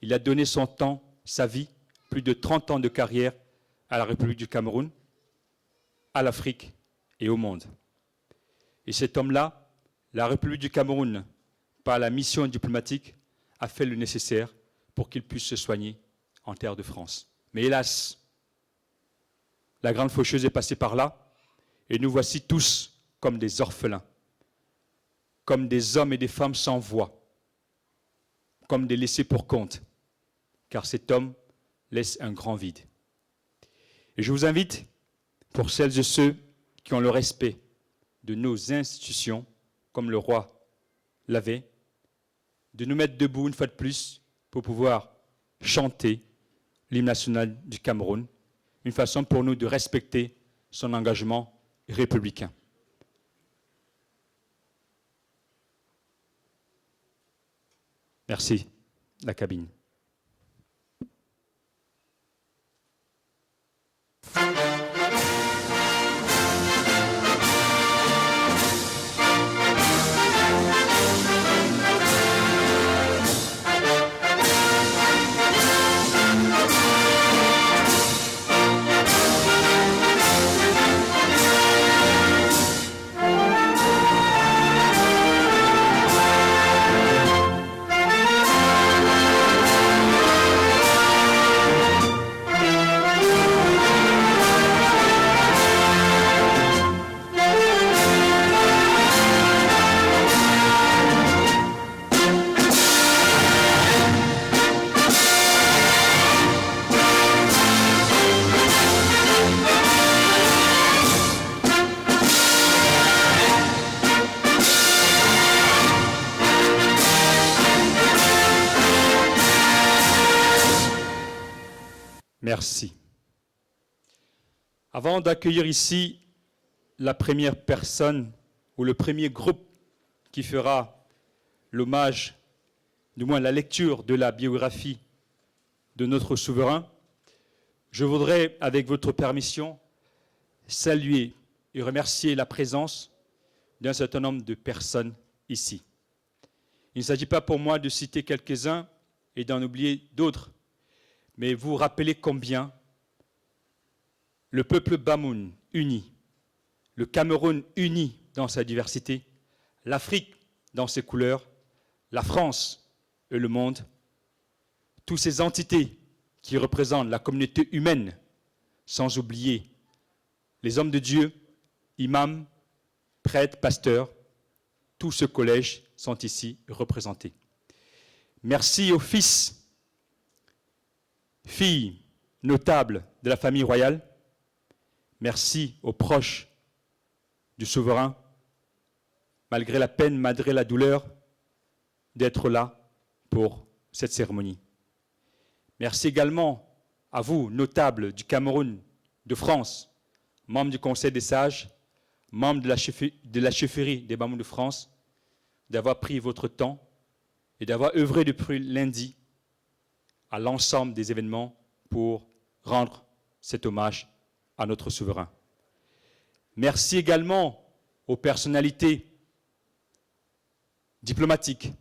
Il a donné son temps, sa vie, plus de 30 ans de carrière à la République du Cameroun, à l'Afrique et au monde. Et cet homme-là, la République du Cameroun, par la mission diplomatique, a fait le nécessaire pour qu'il puisse se soigner en terre de France. Mais hélas, la grande faucheuse est passée par là, et nous voici tous comme des orphelins, comme des hommes et des femmes sans voix, comme des laissés pour compte, car cet homme laisse un grand vide. Et je vous invite, pour celles et ceux qui ont le respect de nos institutions, comme le roi l'avait, de nous mettre debout une fois de plus pour pouvoir chanter l'hymne national du Cameroun, une façon pour nous de respecter son engagement républicain. Merci, la cabine. Merci. Avant d'accueillir ici la première personne ou le premier groupe qui fera l'hommage, du moins la lecture de la biographie de notre souverain, je voudrais, avec votre permission, saluer et remercier la présence d'un certain nombre de personnes ici. Il ne s'agit pas pour moi de citer quelques-uns et d'en oublier d'autres, mais vous rappelez combien le peuple Bamoun uni, le Cameroun uni dans sa diversité, l'Afrique dans ses couleurs, la France et le monde, toutes ces entités qui représentent la communauté humaine, sans oublier les hommes de Dieu, imams, prêtres, pasteurs, tout ce collège sont ici représentés. Merci aux fils, filles notables de la famille royale. Merci aux proches du souverain, malgré la peine, malgré la douleur, d'être là pour cette cérémonie. Merci également à vous, notables du Cameroun, de France, membres du Conseil des sages, membres de la chefferie des Bamoun de France, d'avoir pris votre temps et d'avoir œuvré depuis lundi à l'ensemble des événements pour rendre cet hommage à notre souverain. Merci également aux personnalités diplomatiques,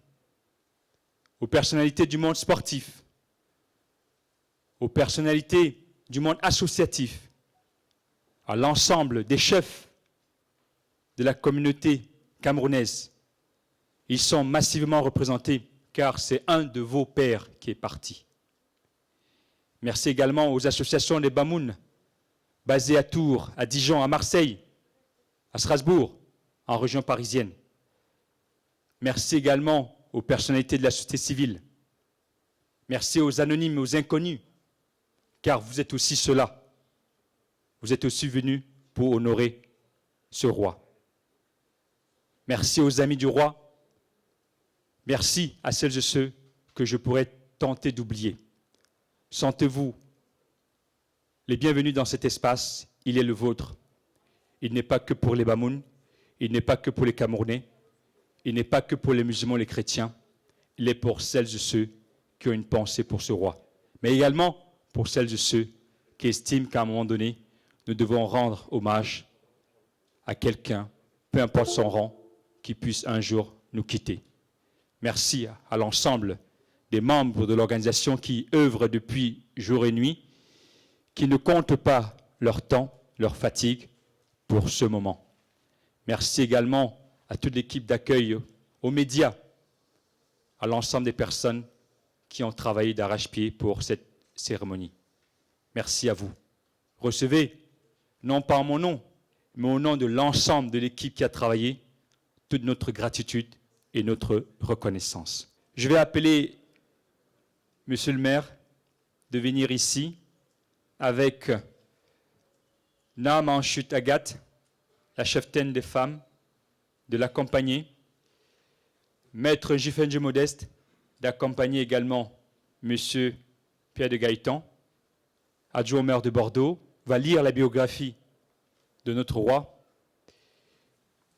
aux personnalités du monde sportif, aux personnalités du monde associatif, à l'ensemble des chefs de la communauté camerounaise. Ils sont massivement représentés car c'est un de vos pères qui est parti. Merci également aux associations des Bamoun, basées à Tours, à Dijon, à Marseille, à Strasbourg, en région parisienne. Merci également aux personnalités de la société civile. Merci aux anonymes et aux inconnus, car vous êtes aussi ceux-là. Vous êtes aussi venus pour honorer ce roi. Merci aux amis du roi. Merci à celles et ceux que je pourrais tenter d'oublier. Sentez-vous les bienvenus dans cet espace, il est le vôtre. Il n'est pas que pour les Bamoun, il n'est pas que pour les Camerounais, il n'est pas que pour les musulmans et les chrétiens, il est pour celles et ceux qui ont une pensée pour ce roi. Mais également pour celles et ceux qui estiment qu'à un moment donné, nous devons rendre hommage à quelqu'un, peu importe son rang, qui puisse un jour nous quitter. Merci à l'ensemble des membres de l'organisation qui œuvrent depuis jour et nuit, qui ne comptent pas leur temps, leur fatigue pour ce moment. Merci également à toute l'équipe d'accueil, aux médias, à l'ensemble des personnes qui ont travaillé d'arrache-pied pour cette cérémonie. Merci à vous. Recevez, non pas en mon nom, mais au nom de l'ensemble de l'équipe qui a travaillé, toute notre gratitude et notre reconnaissance. Je vais appeler Monsieur le maire de venir ici avec Naam Anchut Agathe, la cheftaine des femmes, de l'accompagner, Maître Jifenje Modeste, d'accompagner également Monsieur Pierre de Gaëtan, adjoint au maire de Bordeaux, va lire la biographie de notre roi.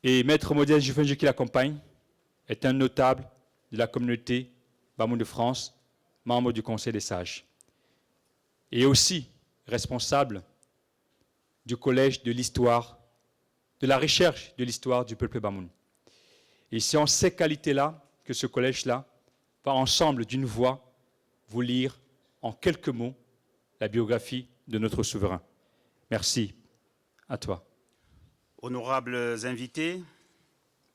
Et Maître Modeste Jifenje qui l'accompagne est un notable de la communauté Bamoun de France, membre du Conseil des sages. Et aussi responsable du collège de l'histoire, de la recherche de l'histoire du peuple Bamoun. Et c'est en ces qualités-là que ce collège-là va ensemble d'une voix vous lire en quelques mots la biographie de notre souverain. Merci. À toi. Honorables invités,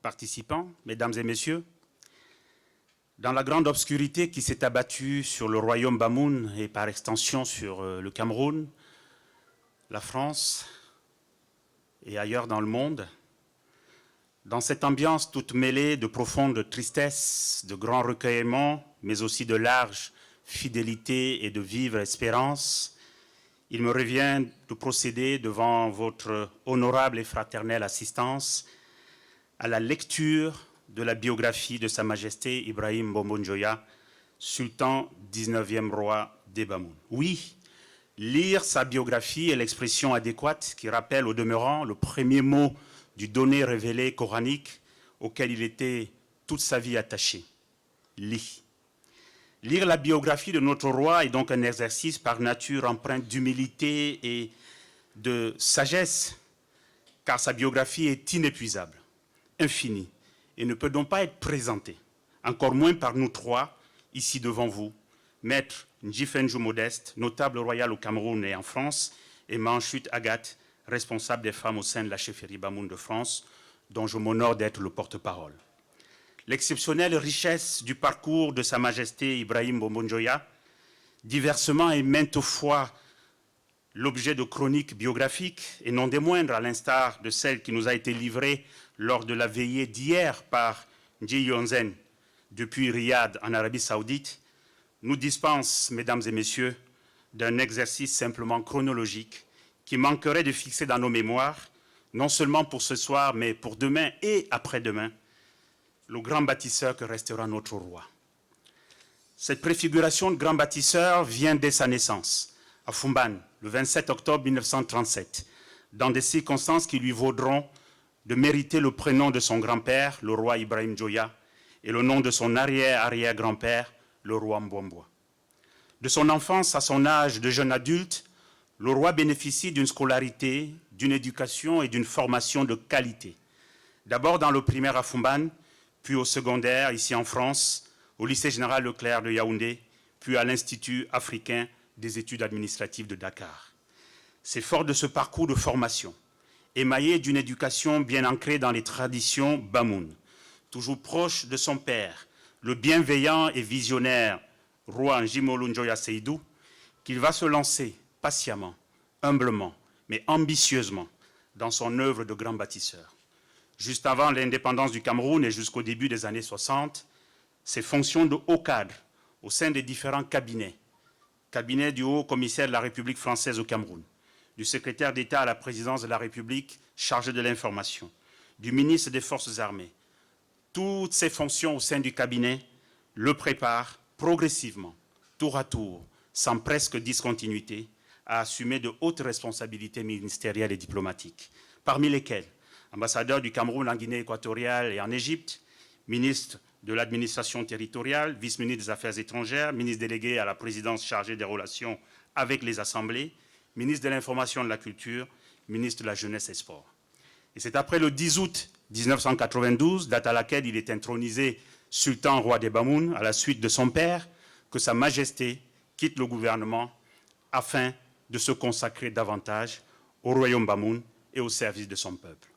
participants, mesdames et messieurs, dans la grande obscurité qui s'est abattue sur le royaume Bamoun et par extension sur le Cameroun, la France et ailleurs dans le monde, dans cette ambiance toute mêlée de profonde tristesse, de grand recueillement, mais aussi de large fidélité et de vive espérance, il me revient de procéder devant votre honorable et fraternelle assistance à la lecture de la biographie de Sa Majesté Ibrahim Bombo Njoya, sultan 19e roi des Bamoun. Oui, lire sa biographie est l'expression adéquate qui rappelle au demeurant le premier mot du donné révélé coranique auquel il était toute sa vie attaché. Lis. Lire la biographie de notre roi est donc un exercice par nature empreint d'humilité et de sagesse, car sa biographie est inépuisable, infinie, et ne peut donc pas être présentée, encore moins par nous trois, ici devant vous, Maître Njifenju Modeste, notable royal au Cameroun et en France, et Manchut Agathe, responsable des femmes au sein de la chefferie Bamoun de France, dont je m'honore d'être le porte-parole. L'exceptionnelle richesse du parcours de Sa Majesté Ibrahim Bombo Njoya, diversement et maintes fois l'objet de chroniques biographiques, et non des moindres, à l'instar de celle qui nous a été livrée lors de la veillée d'hier par Nji Yonzen depuis Riyad en Arabie Saoudite, nous dispense, mesdames et messieurs, d'un exercice simplement chronologique qui manquerait de fixer dans nos mémoires, non seulement pour ce soir, mais pour demain et après-demain, le grand bâtisseur que restera notre roi. Cette préfiguration de grand bâtisseur vient dès sa naissance, à Fumban, le 27 octobre 1937, dans des circonstances qui lui vaudront de mériter le prénom de son grand-père, le roi Ibrahim Njoya, et le nom de son arrière-arrière-grand-père, le roi Mbwambwa. De son enfance à son âge de jeune adulte, le roi bénéficie d'une scolarité, d'une éducation et d'une formation de qualité. D'abord dans le primaire à Fumban, puis au secondaire, ici en France, au lycée général Leclerc de Yaoundé, puis à l'Institut africain des études administratives de Dakar. C'est fort de ce parcours de formation, émaillé d'une éducation bien ancrée dans les traditions Bamoun, toujours proche de son père, le bienveillant et visionnaire roi Njimolu Njoya Seydou, qu'il va se lancer patiemment, humblement, mais ambitieusement dans son œuvre de grand bâtisseur. Juste avant l'indépendance du Cameroun et jusqu'au début des années 60, ses fonctions de haut cadre au sein des différents cabinets, cabinet du haut commissaire de la République française au Cameroun, du secrétaire d'État à la présidence de la République chargé de l'information, du ministre des Forces armées, toutes ces fonctions au sein du cabinet le préparent progressivement, tour à tour, sans presque discontinuité, à assumer de hautes responsabilités ministérielles et diplomatiques, parmi lesquelles ambassadeur du Cameroun en Guinée équatoriale et en Égypte, ministre de l'administration territoriale, vice-ministre des Affaires étrangères, ministre délégué à la présidence chargée des relations avec les assemblées, ministre de l'Information et de la Culture, ministre de la Jeunesse et Sport. Et c'est après le 10 août 1992, date à laquelle il est intronisé sultan roi des Bamoun à la suite de son père, que Sa Majesté quitte le gouvernement afin de se consacrer davantage au royaume Bamoun et au service de son peuple.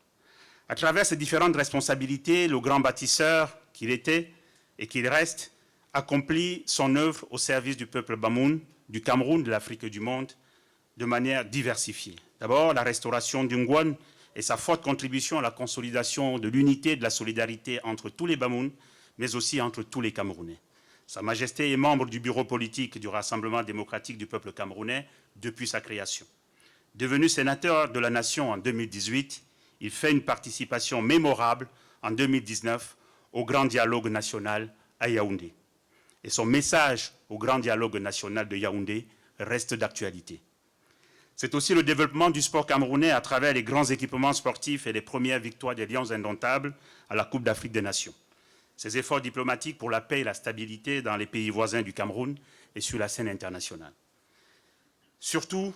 À travers ces différentes responsabilités, le grand bâtisseur qu'il était et qu'il reste accomplit son œuvre au service du peuple Bamoun, du Cameroun, de l'Afrique et du monde, de manière diversifiée. D'abord, la restauration d'Ungwan et sa forte contribution à la consolidation de l'unité et de la solidarité entre tous les Bamouns, mais aussi entre tous les Camerounais. Sa Majesté est membre du bureau politique du Rassemblement démocratique du peuple camerounais depuis sa création. Devenu sénateur de la Nation en 2018, il fait une participation mémorable en 2019 au Grand Dialogue national à Yaoundé. Et son message au Grand Dialogue national de Yaoundé reste d'actualité. C'est aussi le développement du sport camerounais à travers les grands équipements sportifs et les premières victoires des Lions indomptables à la Coupe d'Afrique des Nations. Ces efforts diplomatiques pour la paix et la stabilité dans les pays voisins du Cameroun et sur la scène internationale. Surtout,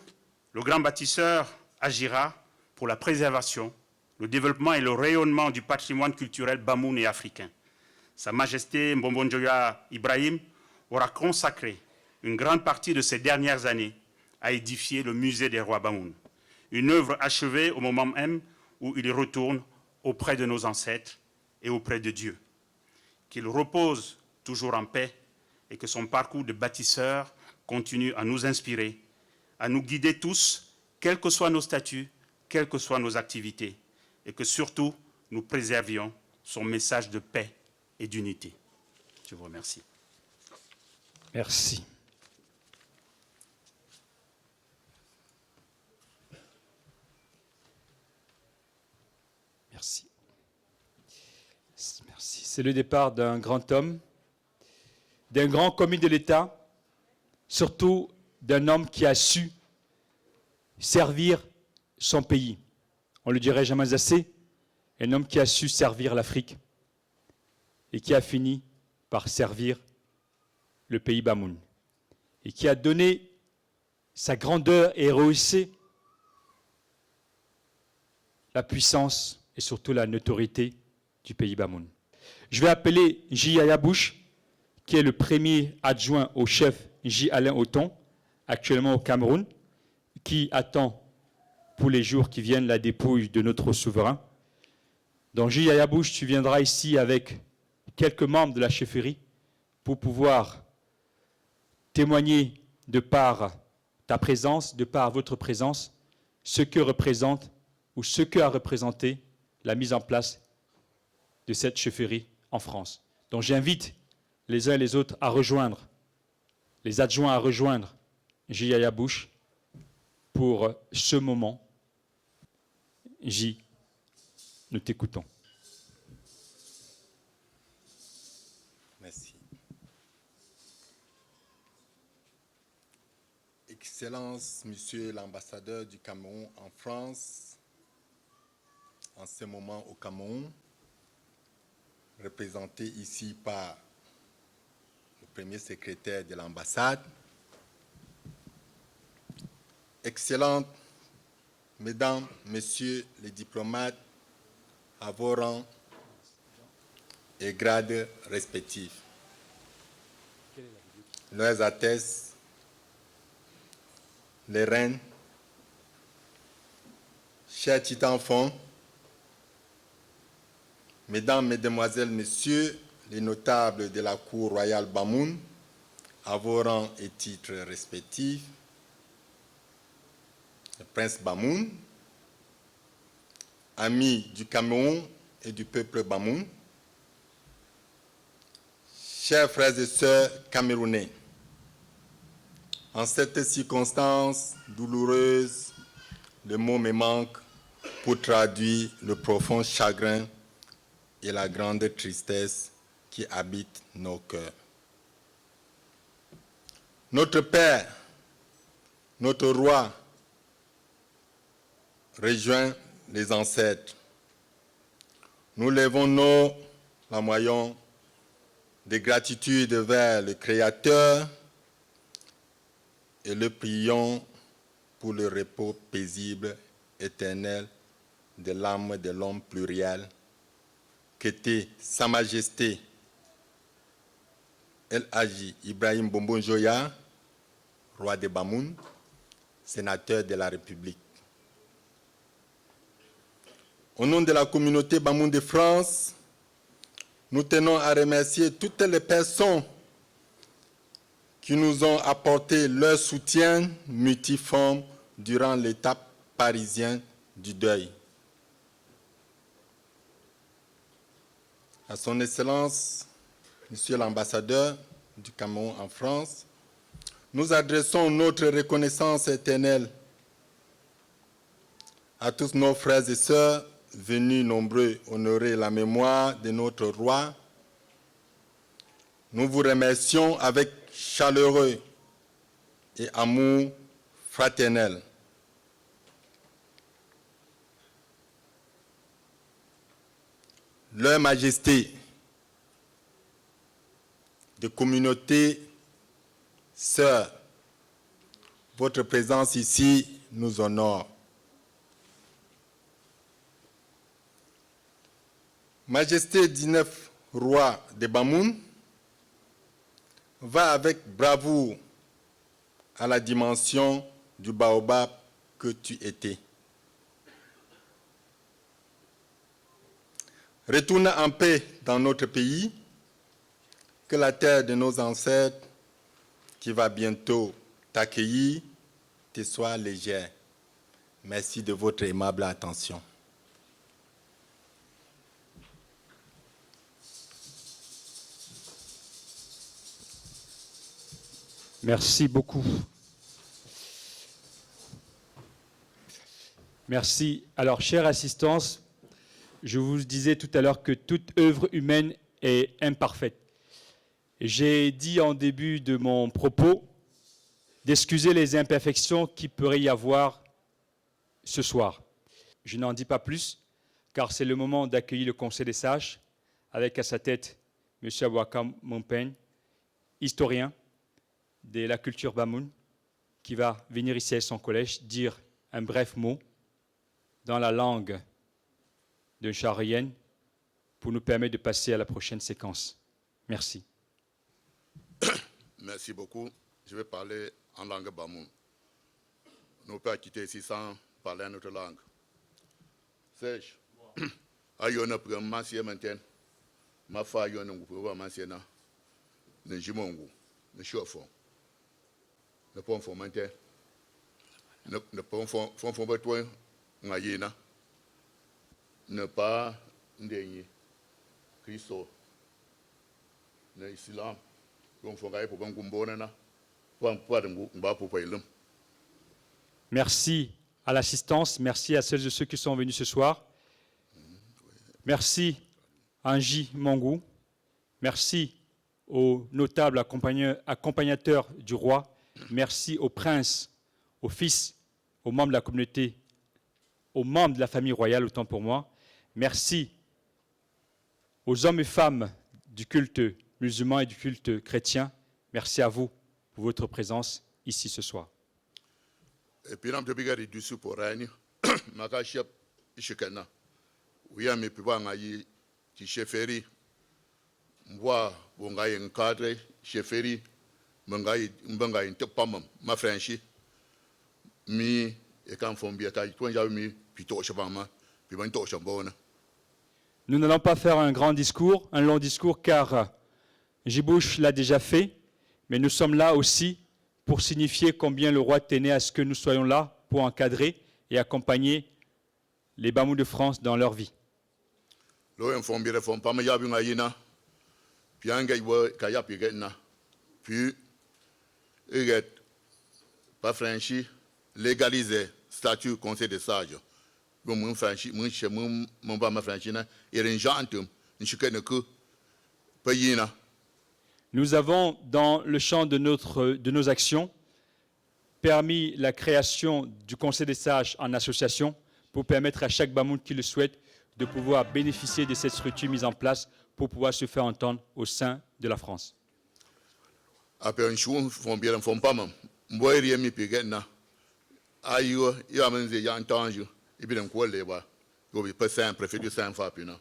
le grand bâtisseur agira pour la préservation, le développement et le rayonnement du patrimoine culturel bamoun et africain. Sa Majesté Mbombo-Njoya Ibrahim aura consacré une grande partie de ces dernières années à édifier le musée des rois Bamoun, une œuvre achevée au moment même où il retourne auprès de nos ancêtres et auprès de Dieu. Qu'il repose toujours en paix et que son parcours de bâtisseur continue à nous inspirer, à nous guider tous, quels que soient nos statuts, quelles que soient nos activités, et que surtout nous préservions son message de paix et d'unité. Je vous remercie. Merci. Merci. Merci. C'est le départ d'un grand homme, d'un grand commis de l'État, surtout d'un homme qui a su servir son pays. On le dirait jamais assez, un homme qui a su servir l'Afrique et qui a fini par servir le pays Bamoun et qui a donné sa grandeur et rehaussé la puissance et surtout la notoriété du pays Bamoun. Je vais appeler J. Yaya Bush, qui est le premier adjoint au chef J. Alain Othon, actuellement au Cameroun, qui attend pour les jours qui viennent la dépouille de notre souverain. Donc J. Yaya Bush, tu viendras ici avec quelques membres de la chefferie pour pouvoir témoigner de par ta présence, de par votre présence, ce que représente ou ce que a représenté la mise en place de cette chefferie en France. Donc j'invite les uns et les autres à rejoindre, les adjoints à rejoindre J. Yaya Bush pour ce moment. J, nous t'écoutons. Merci. Excellence, Monsieur l'ambassadeur du Cameroun en France, en ce moment au Cameroun, représenté ici par le premier secrétaire de l'ambassade. Excellentes Mesdames, Messieurs les diplomates, à vos rangs et grades respectifs. Leurs Altesses, les reines, chers petits enfants, Mesdames, Mesdemoiselles, Messieurs, les notables de la cour royale Bamoun, à vos rangs et titres respectifs, le prince Bamoun, amis du Cameroun et du peuple Bamoun, chers frères et sœurs camerounais, en cette circonstance douloureuse, le mot me manque pour traduire le profond chagrin et la grande tristesse qui habitent nos cœurs. Notre Père, notre Roi, rejoint les ancêtres. Nous levons nos larmoyants de gratitude vers le Créateur et le prions pour le repos paisible, éternel de l'âme de l'homme pluriel qu'était Sa Majesté El Hadji Ibrahim Bombon Joya, roi de Bamoun, sénateur de la République. Au nom de la communauté Bamoun de France, nous tenons à remercier toutes les personnes qui nous ont apporté leur soutien multiforme durant l'étape parisienne du deuil. À son Excellence, Monsieur l'ambassadeur du Cameroun en France, nous adressons notre reconnaissance éternelle à tous nos frères et sœurs venus nombreux honorer la mémoire de notre roi. Nous vous remercions avec chaleureux et amour fraternel. Leur Majesté, de communautés sœurs, votre présence ici nous honore. Majesté 19 roi de Bamoun, va avec bravoure à la dimension du baobab que tu étais. Retourne en paix dans notre pays, que la terre de nos ancêtres, qui va bientôt t'accueillir, te soit légère. Merci de votre aimable attention. Merci beaucoup. Merci. Alors, chère assistance, je vous disais tout à l'heure que toute œuvre humaine est imparfaite. J'ai dit en début de mon propos d'excuser les imperfections qu'il pourrait y avoir ce soir. Je n'en dis pas plus, car c'est le moment d'accueillir le Conseil des sages, avec à sa tête M. Abouakam Mompeigne, historien de la culture Bamoun, qui va venir ici à son collège dire un bref mot dans la langue d'un charien pour nous permettre de passer à la prochaine séquence. Merci. Merci beaucoup. Je vais parler en langue Bamoun. Nous ne pouvons pas quitter ici sans parler notre langue. Sèche. Ayona pour mancier maintenant. Ma fa ayona pour mancier na. Ne jimongu. Ne chauffons. Ne pouvons pas maintenant. Ne pouvons pas toi ngayena. Ne pas ndéni. Christo. Ne islam. Merci à l'assistance, merci à celles et ceux qui sont venus ce soir. Merci à Angie Mongou, merci aux notables accompagnateurs du roi, merci aux princes, aux fils, aux membres de la communauté, aux membres de la famille royale, autant pour moi. Merci aux hommes et femmes du culte musulmans et du culte chrétien, merci à vous pour votre présence ici ce soir. Et puis, nous avons du support. Makashia Ishikana. Oui, mais puis, on a eu qui chefferie. Moi, on a eu un cadre chefferie. On a eu un topam, ma franchise. Mi, et quand on vient à toi, j'ai mis plutôt chabama, puis on touche en bonne. Nous n'allons pas faire un grand discours, un long discours, car Djibouche l'a déjà fait, mais nous sommes là aussi pour signifier combien le roi tenait à ce que nous soyons là pour encadrer et accompagner les Bamous de France dans leur vie. Puis, pas franchi, légaliser statut conseil des sages. Mon franchi, mon pas ma franchina, et un gentil, une chicane que payina. Nous avons, dans le champ de nos actions, permis la création du Conseil des sages en association pour permettre à chaque Bamoun qui le souhaite de pouvoir bénéficier de cette structure mise en place pour pouvoir se faire entendre au sein de la France. Après un chou, font bien un fond pas même. Moi, il y a mis pigena. Aïe, il y a même des gens tangibles. Et puis, on colle les bas. Il y a pas simple, préfet du simple, fapina.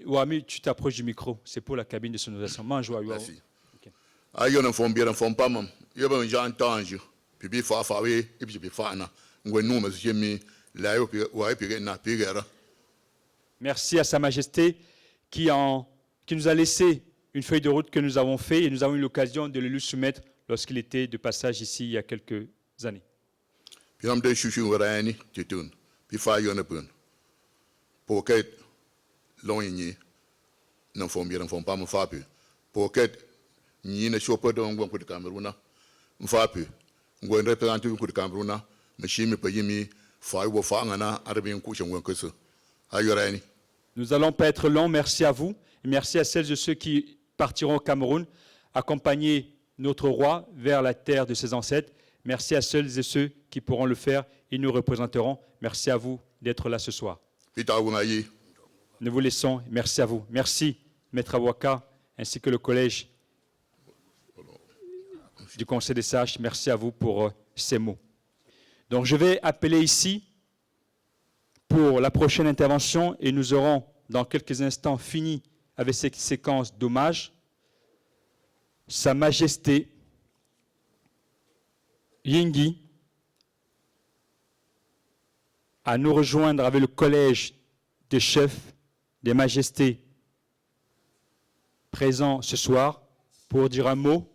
Wami, tu t'approches du micro. C'est pour la cabine de sonorisation. Mange, Wami. Merci. Aïe, on ne font pas, mam. Il y a un gens tange. Puis, il faut faire, et puis, il faut faire. Nous, monsieur, mais là, Merci à Sa Majesté qui nous a laissé une feuille de route que nous avons fait et nous avons eu l'occasion de le lui soumettre lorsqu'il était de passage ici il y a quelques années. Puis, on me chouchou, Rani, tu tournes. Puis, il faut y en a peu. Pour que l'on y n'en font bien, n'en font pas, me faire peu. Pour que ni ne soit pas dans le Cameroun, me faire peu. On va représenter le Cameroun, mais si me paye, me faire ou faire un an, arriver un coup, je vois que ça. Aïe, Rani. Nous n'allons pas être longs. Merci à vous et merci à celles et ceux qui partiront au Cameroun, accompagner notre roi vers la terre de ses ancêtres. Merci à celles et ceux qui pourront le faire et nous représenteront. Merci à vous d'être là ce soir. Nous vous laissons. Merci à vous. Merci, Maître Awaka, ainsi que le collège du Conseil des sages. Merci à vous pour ces mots. Donc, je vais appeler ici pour la prochaine intervention et nous aurons dans quelques instants fini avec cette séquence d'hommage. Sa Majesté Yingui à nous rejoindre avec le collège des chefs des majestés présents ce soir pour dire un mot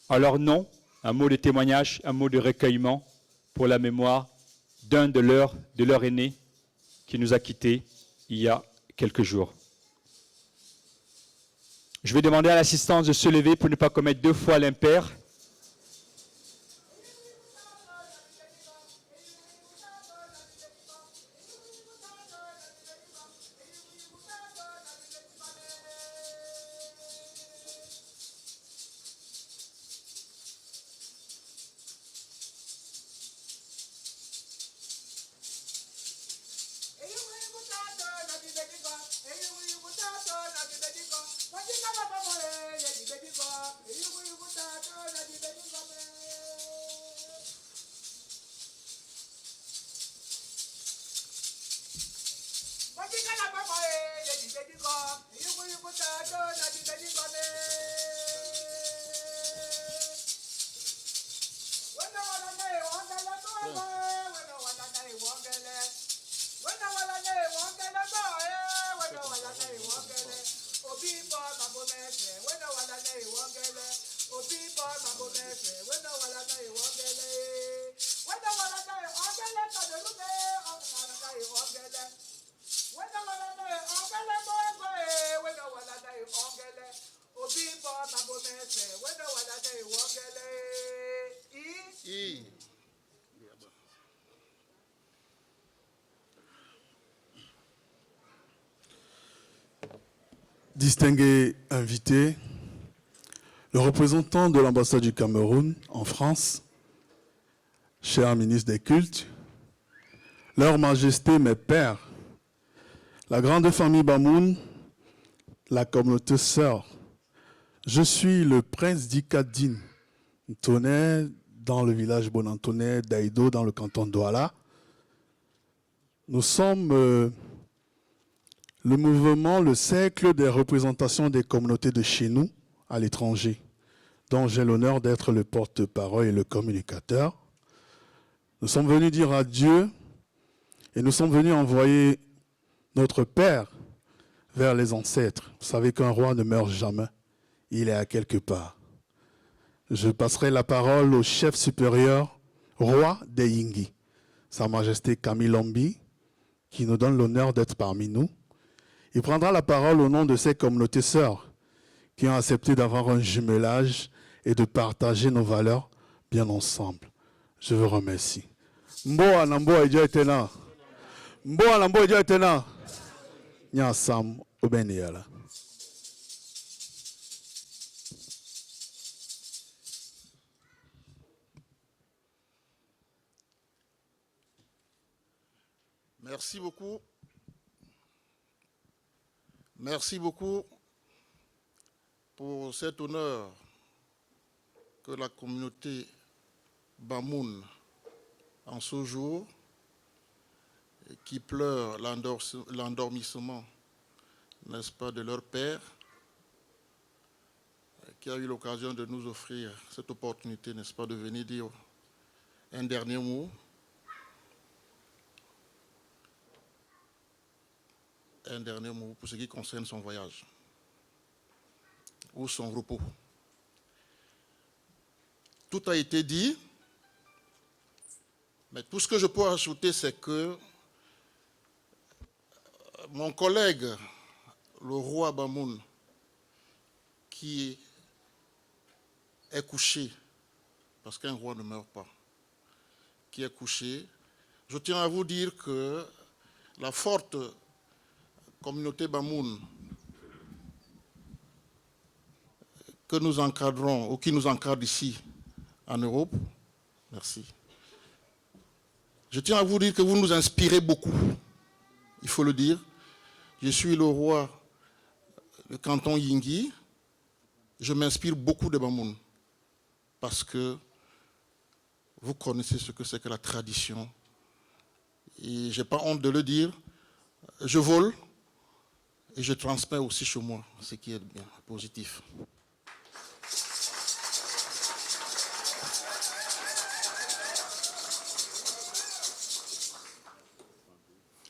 à leur nom, un mot de témoignage, un mot de recueillement pour la mémoire d'un de leurs aînés qui nous a quittés il y a quelques jours. Je vais demander à l'assistance de se lever pour ne pas commettre deux fois l'impair. Distingués invités, le représentant de l'ambassade du Cameroun en France, cher ministre des Cultes, leur majesté, mes pères, la grande famille Bamoun, la communauté sœur, je suis le prince d'Ikadine, Ntonais, dans le village Bonantonais d'Aïdo, dans le canton de Douala. Nous sommes le mouvement, le cercle des représentations des communautés de chez nous, à l'étranger, dont j'ai l'honneur d'être le porte-parole et le communicateur. Nous sommes venus dire adieu et nous sommes venus envoyer notre Père vers les ancêtres. Vous savez qu'un roi ne meurt jamais, il est à quelque part. Je passerai la parole au chef supérieur, roi des Yingui, Sa Majesté Camille Lombi, qui nous donne l'honneur d'être parmi nous. Il prendra la parole au nom de ces communautés sœurs qui ont accepté d'avoir un jumelage et de partager nos valeurs bien ensemble. Je vous remercie. Mboa na mboa ijo etena. Mboa na mboa ijo etena. Nya sam obeniala. Merci beaucoup. Merci beaucoup pour cet honneur que la communauté Bamoun en ce jour qui pleurent l'endormissement, n'est-ce pas, de leur père, qui a eu l'occasion de nous offrir cette opportunité, n'est-ce pas, de venir dire un dernier mot. Un dernier mot pour ce qui concerne son voyage ou son repos. Tout a été dit, mais tout ce que je peux ajouter, c'est que mon collègue, le roi Bamoun, qui est couché, parce qu'un roi ne meurt pas, qui est couché, je tiens à vous dire que la forte communauté Bamoun que nous encadrons, ou qui nous encadre ici en Europe, merci. Je tiens à vous dire que vous nous inspirez beaucoup, il faut le dire. Je suis le roi du canton Yingui, je m'inspire beaucoup de Bamoun, parce que vous connaissez ce que c'est que la tradition. Et je n'ai pas honte de le dire, je vole et je transmets aussi chez moi, ce qui est bien, positif.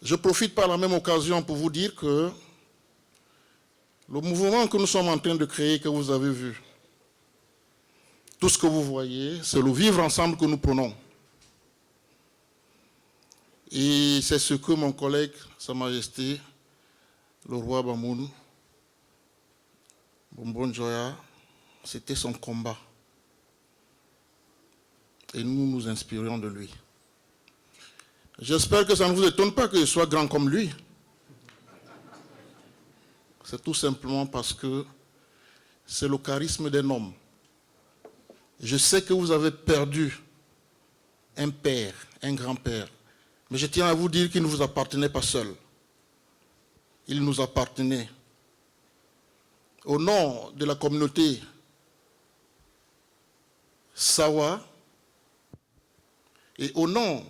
Je profite par la même occasion pour vous dire que le mouvement que nous sommes en train de créer, que vous avez vu, tout ce que vous voyez, c'est le vivre ensemble que nous prenons. Et c'est ce que mon collègue, Sa Majesté, le roi Bamoun, Bombon Joya, c'était son combat. Et nous nous inspirions de lui. J'espère que ça ne vous étonne pas que je sois grand comme lui. C'est tout simplement parce que c'est le charisme d'un homme. Je sais que vous avez perdu un père, un grand-père, mais je tiens à vous dire qu'il ne vous appartenait pas seul. Il nous appartenait. Au nom de la communauté Sawa et au nom,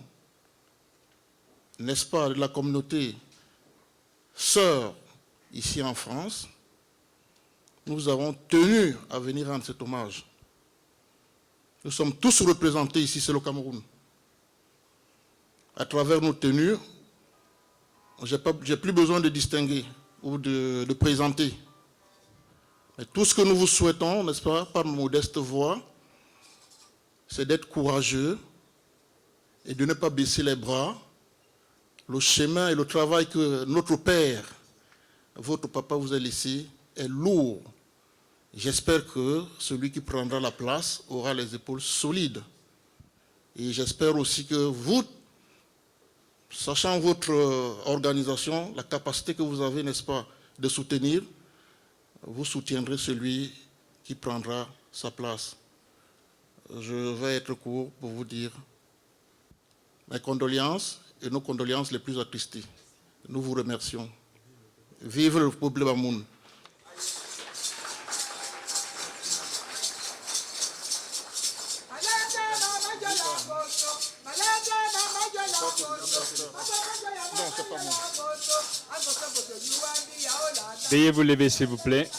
n'est-ce pas, de la communauté sœur ici en France, nous avons tenu à venir rendre cet hommage. Nous sommes tous représentés ici, c'est le Cameroun. À travers nos tenues, je n'ai plus besoin de distinguer ou de présenter. Mais tout ce que nous vous souhaitons, n'est-ce pas, par ma modeste voix, c'est d'être courageux et de ne pas baisser les bras. Le chemin et le travail que notre père, votre papa vous a laissé est lourd. J'espère que celui qui prendra la place aura les épaules solides. Et j'espère aussi que vous, sachant votre organisation, la capacité que vous avez, n'est-ce pas, de soutenir, vous soutiendrez celui qui prendra sa place. Je vais être court pour vous dire mes condoléances et nos condoléances les plus attristées. Nous vous remercions. Vive le peuple Bamoun. Veuillez vous lever, s'il vous plaît.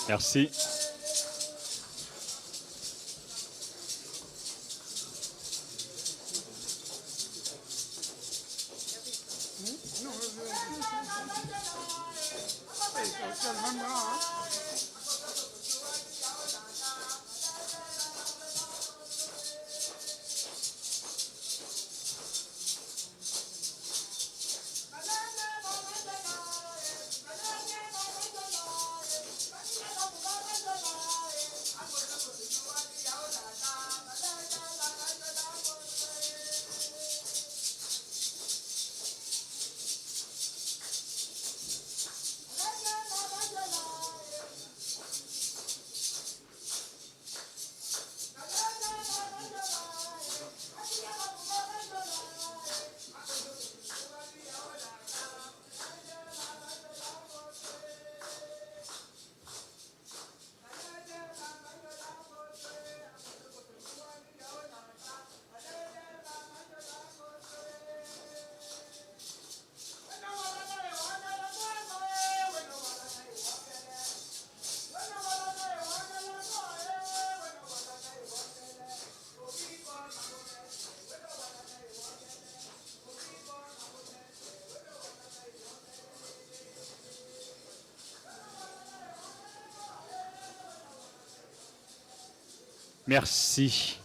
Merci. Merci.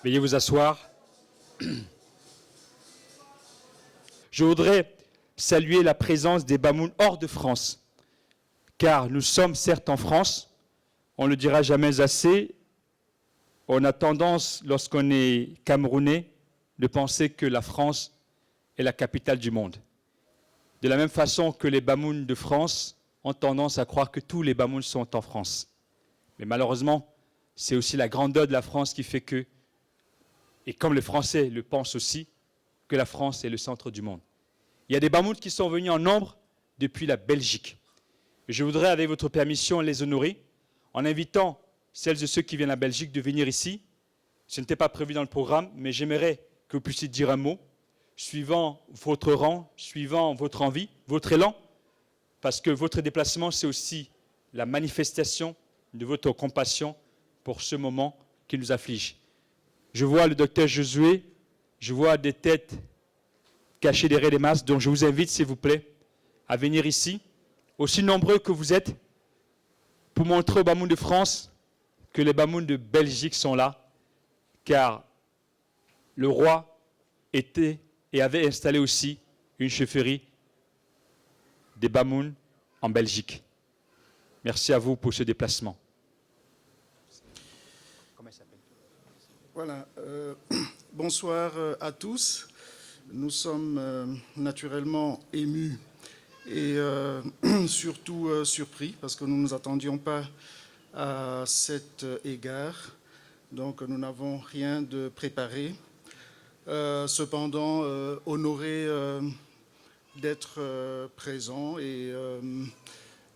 Veuillez vous asseoir. Je voudrais saluer la présence des Bamouns hors de France, car nous sommes certes en France, on ne le dira jamais assez, on a tendance, lorsqu'on est Camerounais, de penser que la France est la capitale du monde. De la même façon que les Bamouns de France ont tendance à croire que tous les Bamouns sont en France. Mais malheureusement, c'est aussi la grandeur de la France qui fait que, et comme les Français le pensent aussi, que la France est le centre du monde. Il y a des Bamouns qui sont venus en nombre depuis la Belgique. Je voudrais, avec votre permission, les honorer en invitant celles et ceux qui viennent de la Belgique de venir ici. Ce n'était pas prévu dans le programme, mais j'aimerais que vous puissiez dire un mot, suivant votre rang, suivant votre envie, votre élan, parce que votre déplacement, c'est aussi la manifestation de votre compassion pour ce moment qui nous afflige. Je vois le docteur Josué, je vois des têtes cachées derrière les masques, donc je vous invite, s'il vous plaît, à venir ici, aussi nombreux que vous êtes, pour montrer aux Bamouns de France que les Bamouns de Belgique sont là, car le roi était et avait installé aussi une chefferie des Bamouns en Belgique. Merci à vous pour ce déplacement. Voilà, bonsoir à tous. Nous sommes naturellement émus et surtout surpris parce que nous ne nous attendions pas à cet égard. Donc nous n'avons rien de préparé. Cependant, honoré d'être présents et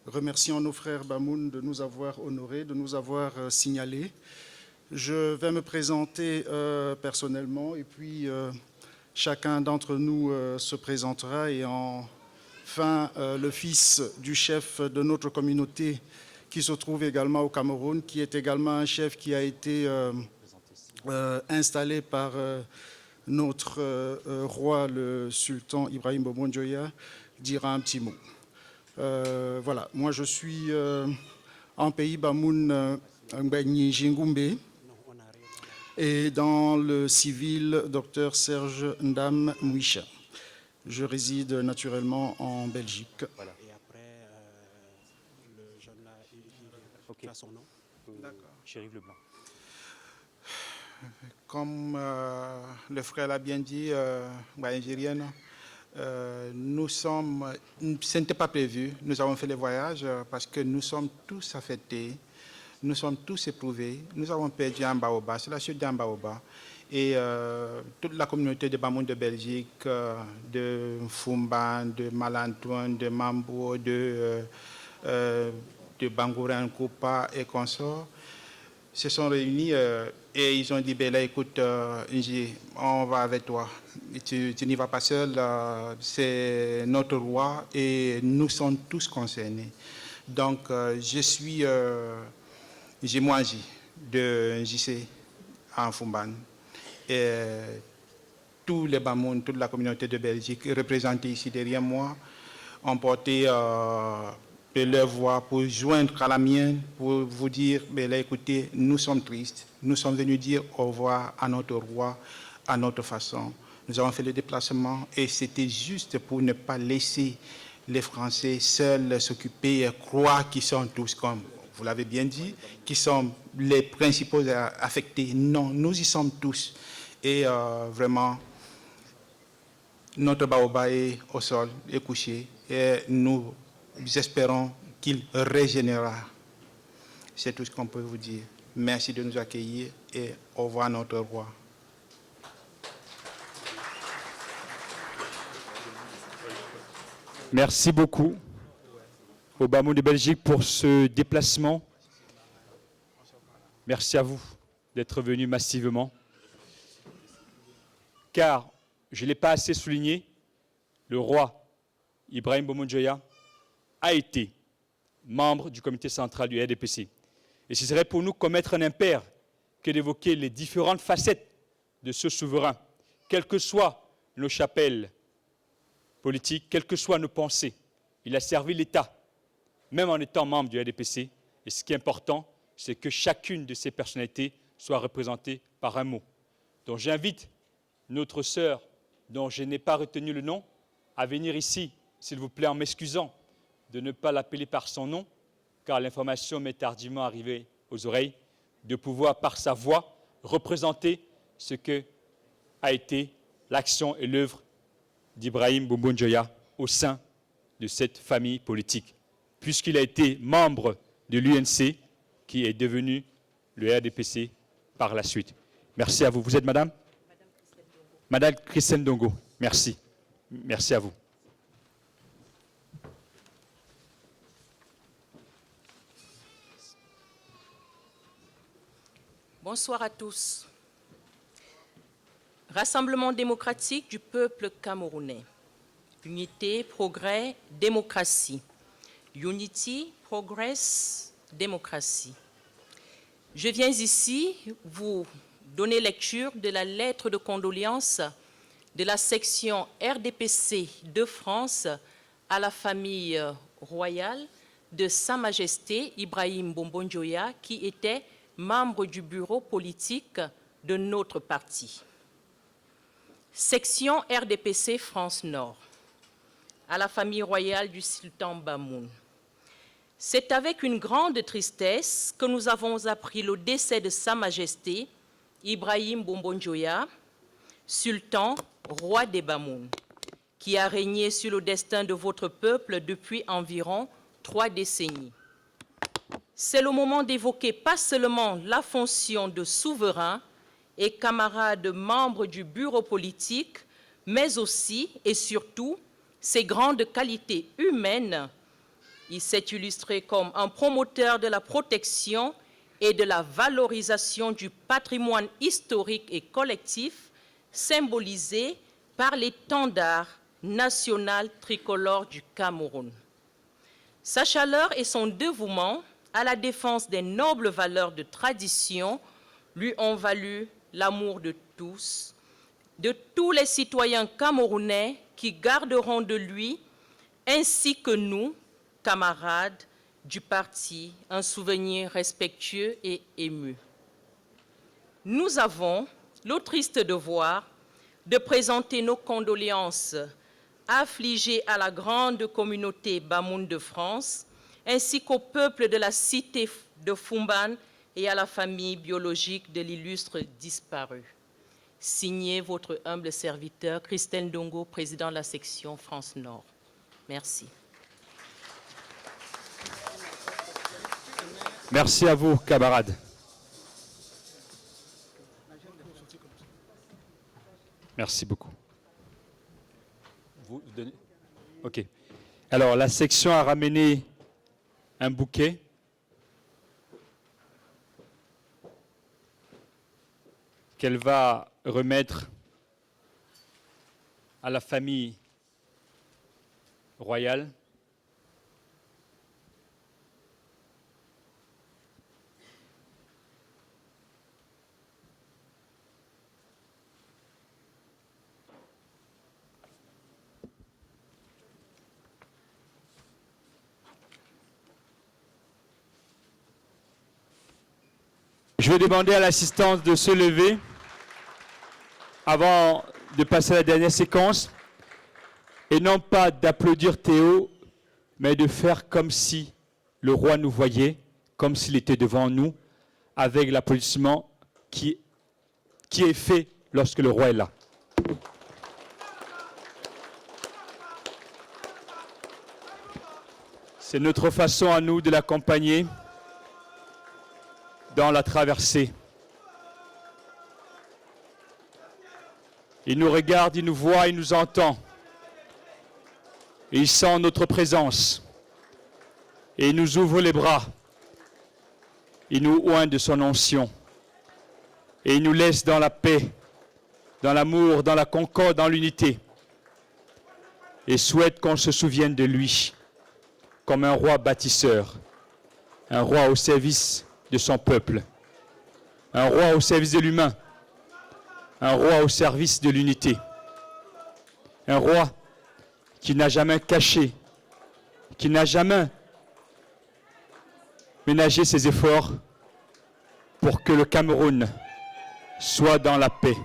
remerciant nos frères Bamouns de nous avoir honorés, de nous avoir signalés. Je vais me présenter personnellement et puis chacun d'entre nous se présentera et enfin le fils du chef de notre communauté qui se trouve également au Cameroun, qui est également un chef qui a été installé par notre roi, le sultan Ibrahim Bobo Njoya, dira un petit mot. Voilà, moi je suis en pays Bamoun Ngbagni Jingumbe et dans le civil, Dr Serge Ndam Mouicha. Je réside naturellement en Belgique. Voilà. Et après, le jeune là, il a son nom. D'accord. Chérif Leblanc. Comme le frère l'a bien dit, nigérienne, nous sommes, ce n'était pas prévu, nous avons fait le voyage parce que nous sommes tous affectés, nous sommes tous éprouvés, nous avons perdu un baobab, c'est la chute d'un baobab. Et toute la communauté de Bamouns de Belgique, de Fumban, de Malantoine, de Mambo, de Bangourin, Koupa et consorts, se sont réunis et ils ont dit, ben là, écoute, on va avec toi. Tu n'y vas pas seul, c'est notre roi et nous sommes tous concernés. Donc, j'ai Moanji de JC en Fumban. Et tous les Bamouns, toute la communauté de Belgique représentés ici derrière moi ont porté de leur voix pour joindre à la mienne, pour vous dire, ben là, écoutez, nous sommes tristes, nous sommes venus dire au revoir à notre roi, à notre façon. Nous avons fait le déplacement et c'était juste pour ne pas laisser les Français seuls s'occuper et croire qu'ils sont tous, comme vous l'avez bien dit, qui sont les principaux affectés. Non, nous y sommes tous. Et vraiment, notre baobab est au sol, est couché, et nous espérons qu'il régénérera. C'est tout ce qu'on peut vous dire. Merci de nous accueillir et au revoir notre roi. Merci beaucoup aux Bamouns de Belgique pour ce déplacement. Merci à vous d'être venus massivement. Car, je ne l'ai pas assez souligné, le roi Ibrahim Bobo Njoya a été membre du comité central du RDPC. Et ce serait pour nous commettre un impair que d'évoquer les différentes facettes de ce souverain, quelles que soient nos chapelles politiques, quelles que soient nos pensées. Il a servi l'État, même en étant membre du RDPC. Et ce qui est important, c'est que chacune de ces personnalités soit représenté par un mot. Donc j'invite notre sœur, dont je n'ai pas retenu le nom, à venir ici, s'il vous plaît, en m'excusant de ne pas l'appeler par son nom, car l'information m'est tardivement arrivée aux oreilles, de pouvoir, par sa voix, représenter ce que a été l'action et l'œuvre d'Ibrahim Boumboun-Djoya au sein de cette famille politique, puisqu'il a été membre de l'UNC, qui est devenu le RDPC par la suite. Merci à vous. Vous êtes madame? Madame Christine Dongo. Merci. Merci à vous. Bonsoir à tous. Rassemblement démocratique du peuple camerounais. Unité, progrès, démocratie. Unity, progress, démocratie. Je viens ici vous donner lecture de la lettre de condoléances de la section RDPC de France à la famille royale de Sa Majesté Ibrahim Boumboun-Djoya, qui était membre du bureau politique de notre parti. Section RDPC France Nord, à la famille royale du sultan Bamoun. C'est avec une grande tristesse que nous avons appris le décès de Sa Majesté Ibrahim Boumboun-Djoya, sultan, roi des Bamoun, qui a régné sur le destin de votre peuple depuis environ 3 décennies. C'est le moment d'évoquer pas seulement la fonction de souverain et camarade membre du bureau politique, mais aussi et surtout ses grandes qualités humaines. Il s'est illustré comme un promoteur de la protection et de la valorisation du patrimoine historique et collectif, symbolisé par l'étendard national tricolore du Cameroun. Sa chaleur et son dévouement à la défense des nobles valeurs de tradition lui ont valu l'amour de tous les citoyens camerounais qui garderont de lui, ainsi que nous, camarades du parti, un souvenir respectueux et ému. Nous avons le triste devoir de présenter nos condoléances affligées à la grande communauté Bamoun de France, ainsi qu'au peuple de la cité de Fumban et à la famille biologique de l'illustre disparu. Signé votre humble serviteur, Christine Dongo, président de la section France Nord. Merci. Merci à vous, camarades. Merci beaucoup. Vous donnez? OK. Alors, la section a ramené un bouquet. Qu'elle va remettre à la famille royale. Je vais demander à l'assistance de se lever avant de passer à la dernière séquence et non pas d'applaudir Théo, mais de faire comme si le roi nous voyait, comme s'il était devant nous, avec l'applaudissement qui est fait lorsque le roi est là. C'est notre façon à nous de l'accompagner dans la traversée. Il nous regarde, il nous voit, il nous entend. Et il sent notre présence. Et il nous ouvre les bras. Il nous oint de son onction. Et il nous laisse dans la paix, dans l'amour, dans la concorde, dans l'unité. Et souhaite qu'on se souvienne de lui comme un roi bâtisseur, un roi au service de son peuple, un roi au service de l'humain, un roi au service de l'unité, un roi qui n'a jamais caché, qui n'a jamais ménagé ses efforts pour que le Cameroun soit dans la paix,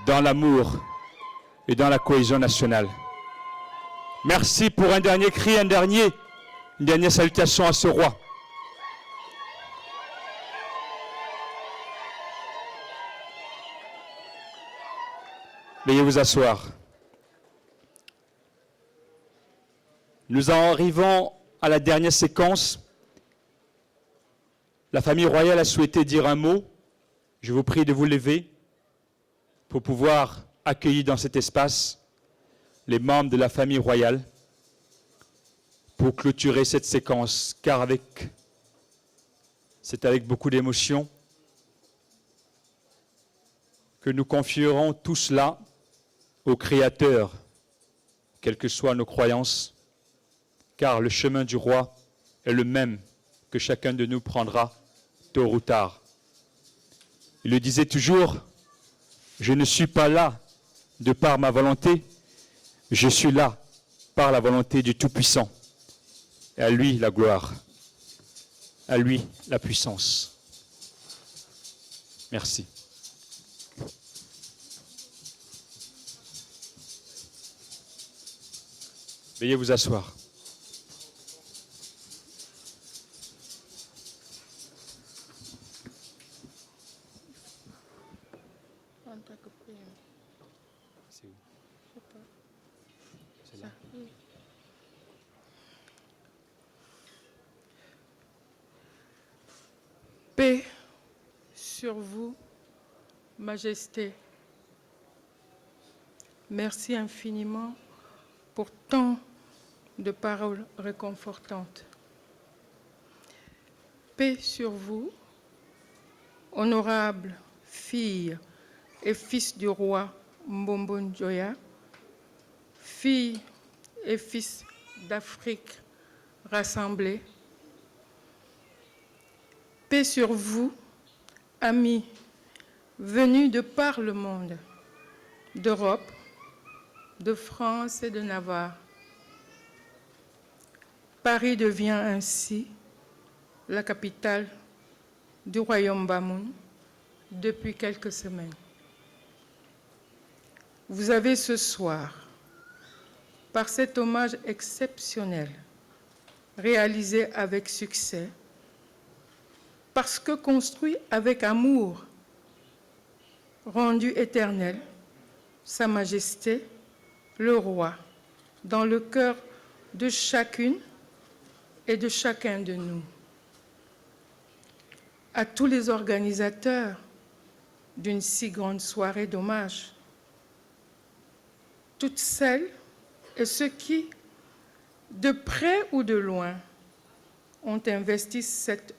dans l'amour et dans la cohésion nationale. Merci pour un dernier cri, une dernière salutation à ce roi. Veuillez vous asseoir. Nous en arrivons à la dernière séquence. La famille royale a souhaité dire un mot. Je vous prie de vous lever pour pouvoir accueillir dans cet espace les membres de la famille royale pour clôturer cette séquence, car c'est avec beaucoup d'émotion que nous confierons tout cela au Créateur, quelles que soient nos croyances, car le chemin du roi est le même que chacun de nous prendra tôt ou tard. Il le disait toujours, je ne suis pas là de par ma volonté, je suis là par la volonté du Tout-Puissant. Et à lui la gloire, à lui la puissance. Merci. Veuillez vous asseoir. C'est où? C'est là. Paix sur vous, Majesté. Merci infiniment pour tant de paroles réconfortantes. Paix sur vous, honorables filles et fils du roi Mbombo Njoya, filles et fils d'Afrique rassemblés. Paix sur vous, amis venus de par le monde, d'Europe, de France et de Navarre. Paris devient ainsi la capitale du royaume Bamoun depuis quelques semaines. Vous avez ce soir, par cet hommage exceptionnel, réalisé avec succès, parce que construit avec amour, rendu éternel, Sa Majesté, le roi, dans le cœur de chacune et de chacun de nous. À tous les organisateurs d'une si grande soirée d'hommage, toutes celles et ceux qui, de près ou de loin, ont investi cette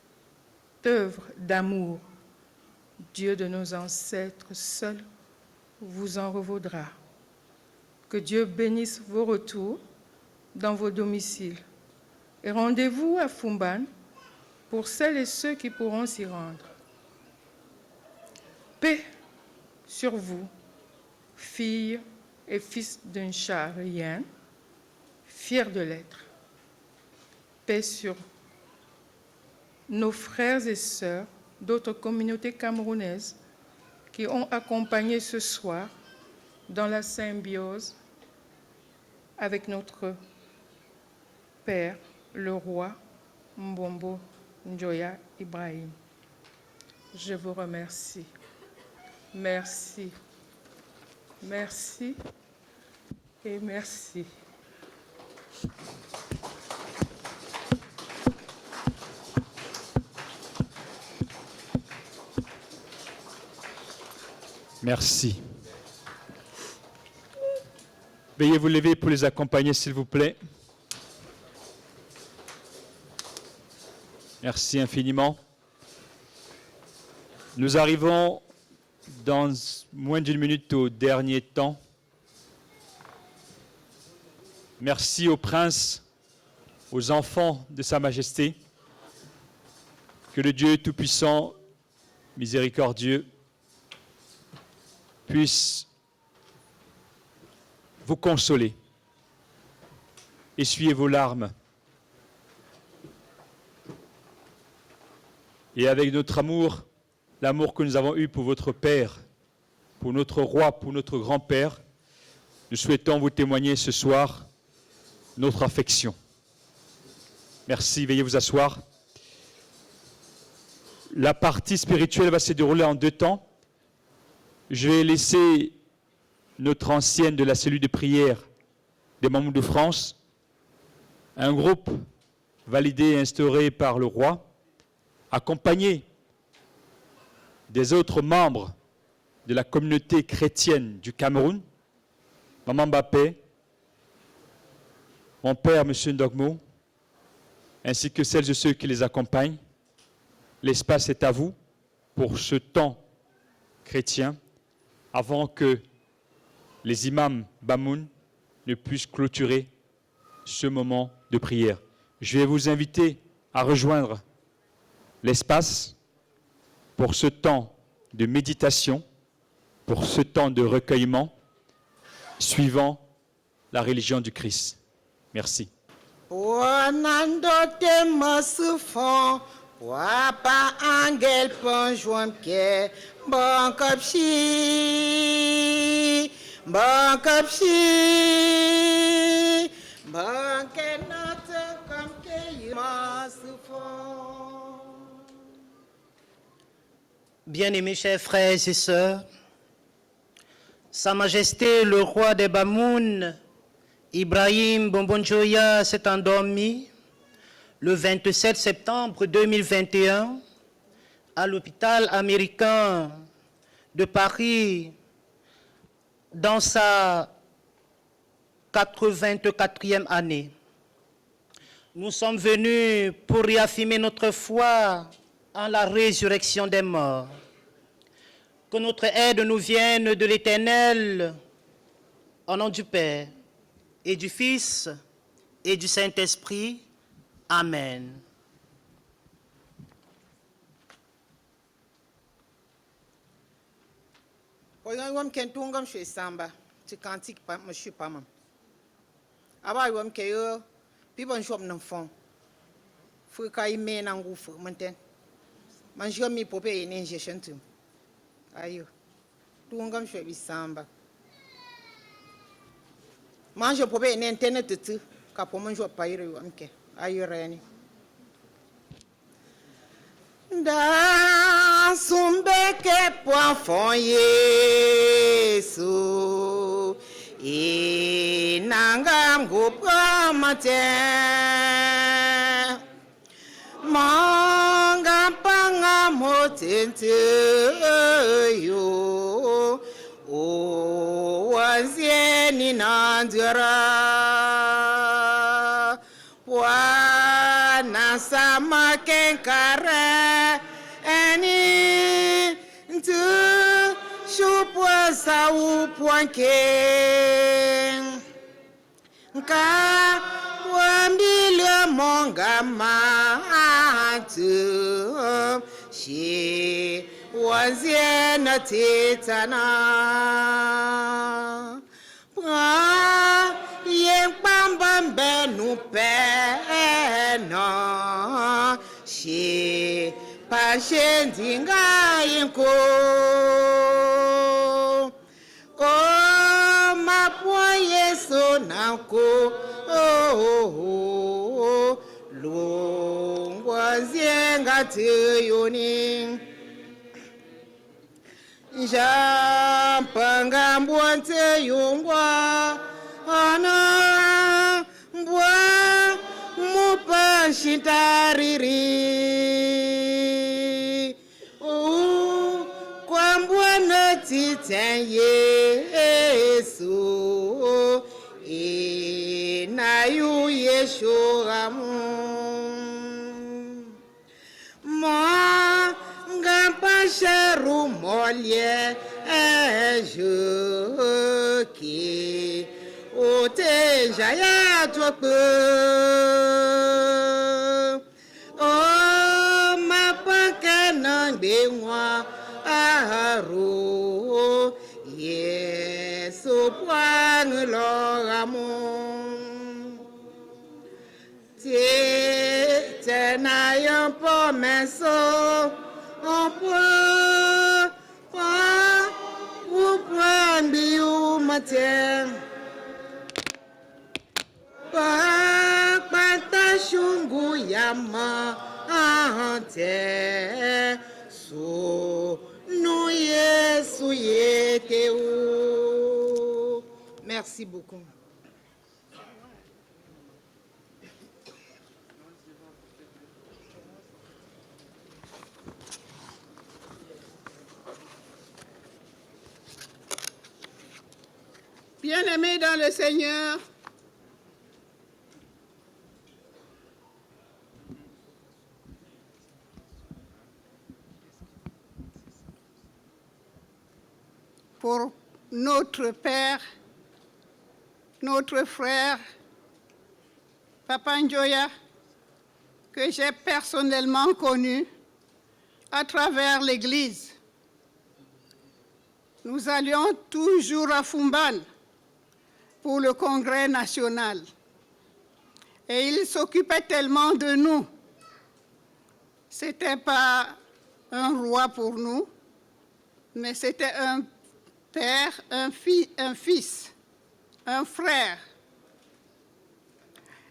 œuvre d'amour, Dieu de nos ancêtres seul vous en revaudra. Que Dieu bénisse vos retours dans vos domiciles. Et rendez-vous à Fumban pour celles et ceux qui pourront s'y rendre. Paix sur vous, filles et fils d'un charien, fiers de l'être. Paix sur nos frères et sœurs d'autres communautés camerounaises qui ont accompagné ce soir dans la symbiose avec notre Père, le roi Mbombo Njoya Ibrahim. Je vous remercie. Merci. Merci et merci. Merci. Veuillez vous lever pour les accompagner, s'il vous plaît. Merci infiniment. Nous arrivons dans moins d'une minute au dernier temps. Merci aux princes, aux enfants de Sa Majesté. Que le Dieu Tout-Puissant, miséricordieux, puisse vous consoler. Essuyez vos larmes. Et avec notre amour, l'amour que nous avons eu pour votre Père, pour notre Roi, pour notre grand-père, nous souhaitons vous témoigner ce soir notre affection. Merci, veuillez vous asseoir. La partie spirituelle va se dérouler en 2 temps. Je vais laisser notre ancienne de la cellule de prière des Mamoun de France, un groupe validé et instauré par le roi, accompagné des autres membres de la communauté chrétienne du Cameroun, Maman Mbappé, mon père, M. Ndogmo, ainsi que celles et ceux qui les accompagnent. L'espace est à vous pour ce temps chrétien, avant que les imams Bamoun ne puissent clôturer ce moment de prière. Je vais vous inviter à rejoindre l'espace pour ce temps de méditation, pour ce temps de recueillement, suivant la religion du Christ. Merci. Bien-aimés chers frères et sœurs, Sa Majesté le roi des Bamoun, Ibrahim Bombonjoya, s'est endormi le 27 septembre 2021 à l'hôpital américain de Paris dans sa 84e année. Nous sommes venus pour réaffirmer notre foi en la résurrection des morts. Que notre aide nous vienne de l'Éternel, au nom du Père, et du Fils, et du Saint-Esprit. Amen. Oyam kentungam shwe samba ti kantik pa monsieur pamam. Aba yom ke yo pibon shop nan fon. Fu kai me nan gufu menten. Man jom mi pope ene injection tum. Ayo. Tungam shwe samba. Man je pope ene internet tu ka po man jo pa yire yom ke. Ayo reni. Da sumbeke poafon Yesu inangam gupra mate manga panga motente yo o wazieni nandira wana sama kenkare eni ntu shupwa sa upwanke nka wambile monga matu shi waziena titana yen pambambe nupena she pashendinga yinko o mapwa Yesu nako lungwa zenga tiyoni Jampanga mbwante yungwa ana mbwa mupa shintariri kwa mbwana titen Yesu inayu Yeshuamu Pasharu molye je qui ote jaya tope o ma pakana bengwa aru Yesu pwang loramon te na un promesse, on peut pas vous prendre au matin. Pata shungu yama ante so no yesu yeke o. Merci beaucoup. Bien-aimés dans le Seigneur, pour notre Père, notre frère, Papa Njoya, que j'ai personnellement connu à travers l'Église. Nous allions toujours à Fumban pour le Congrès national. Et il s'occupait tellement de nous. Ce n'était pas un roi pour nous, mais c'était un père, un fils, un frère.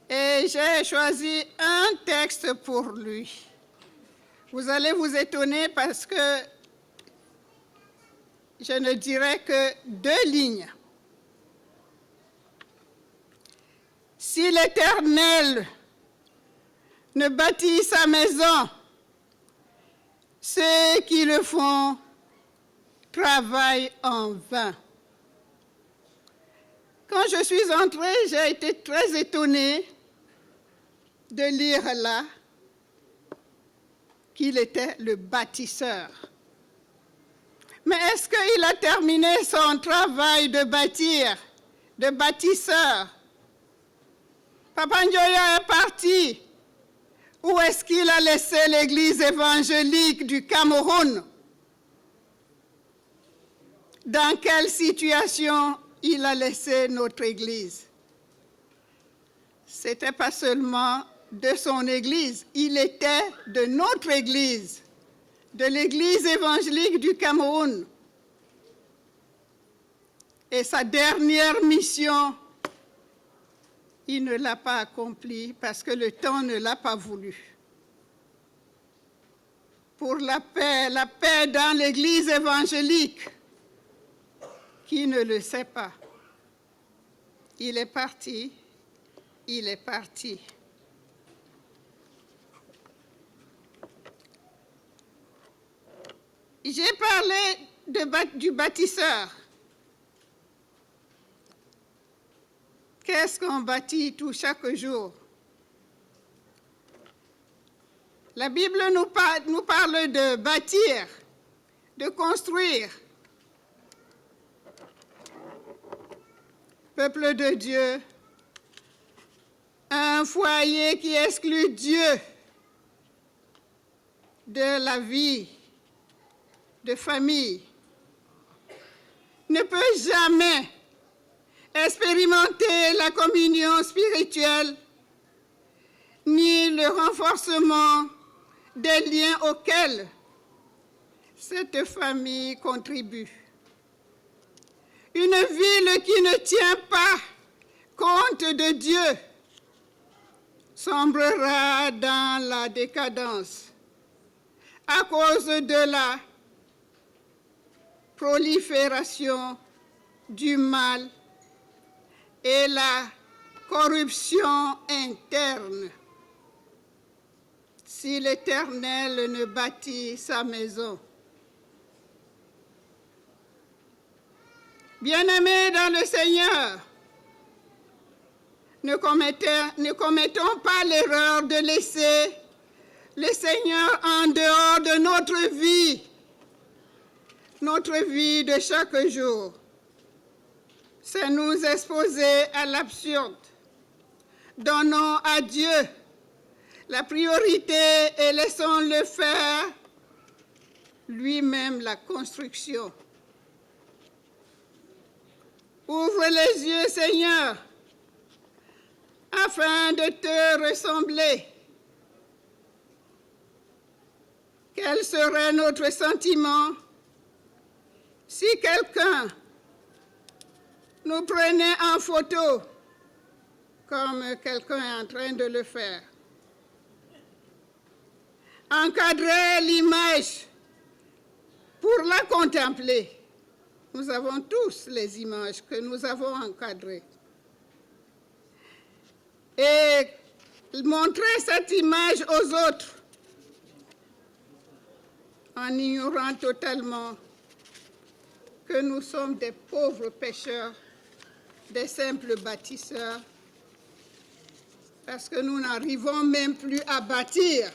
Et j'ai choisi un texte pour lui. Vous allez vous étonner parce que je ne dirai que 2 lignes. Si l'Éternel ne bâtit sa maison, ceux qui le font travaillent en vain. Quand je suis entrée, j'ai été très étonnée de lire là qu'il était le bâtisseur. Mais est-ce qu'il a terminé son travail de bâtir, de bâtisseur? Papa Njoya est parti. Où est-ce qu'il a laissé l'église évangélique du Cameroun? Dans quelle situation il a laissé notre église? Ce n'était pas seulement de son église, il était de notre église, de l'église évangélique du Cameroun. Et sa dernière mission, il ne l'a pas accomplie parce que le temps ne l'a pas voulu. Pour la paix dans l'église évangélique, qui ne le sait pas? Il est parti, il est parti. J'ai parlé du bâtisseur. Qu'est-ce qu'on bâtit chaque jour? La Bible nous parle de bâtir, de construire. Peuple de Dieu, un foyer qui exclut Dieu de la vie, de famille, ne peut jamais expérimenter la communion spirituelle ni le renforcement des liens auxquels cette famille contribue. Une ville qui ne tient pas compte de Dieu sombrera dans la décadence à cause de la prolifération du mal et la corruption interne. Si l'Éternel ne bâtit sa maison. Bien-aimés dans le Seigneur, ne commettons pas l'erreur de laisser le Seigneur en dehors de notre vie de chaque jour. C'est nous exposer à l'absurde. Donnons à Dieu la priorité et laissons-le faire lui-même la construction. Ouvre les yeux, Seigneur, afin de te ressembler. Quel serait notre sentiment si quelqu'un nous prenait en photo, comme quelqu'un est en train de le faire? Encadrer l'image pour la contempler. Nous avons tous les images que nous avons encadrées. Et montrer cette image aux autres en ignorant totalement que nous sommes des pauvres pécheurs, des simples bâtisseurs, parce que nous n'arrivons même plus à bâtir.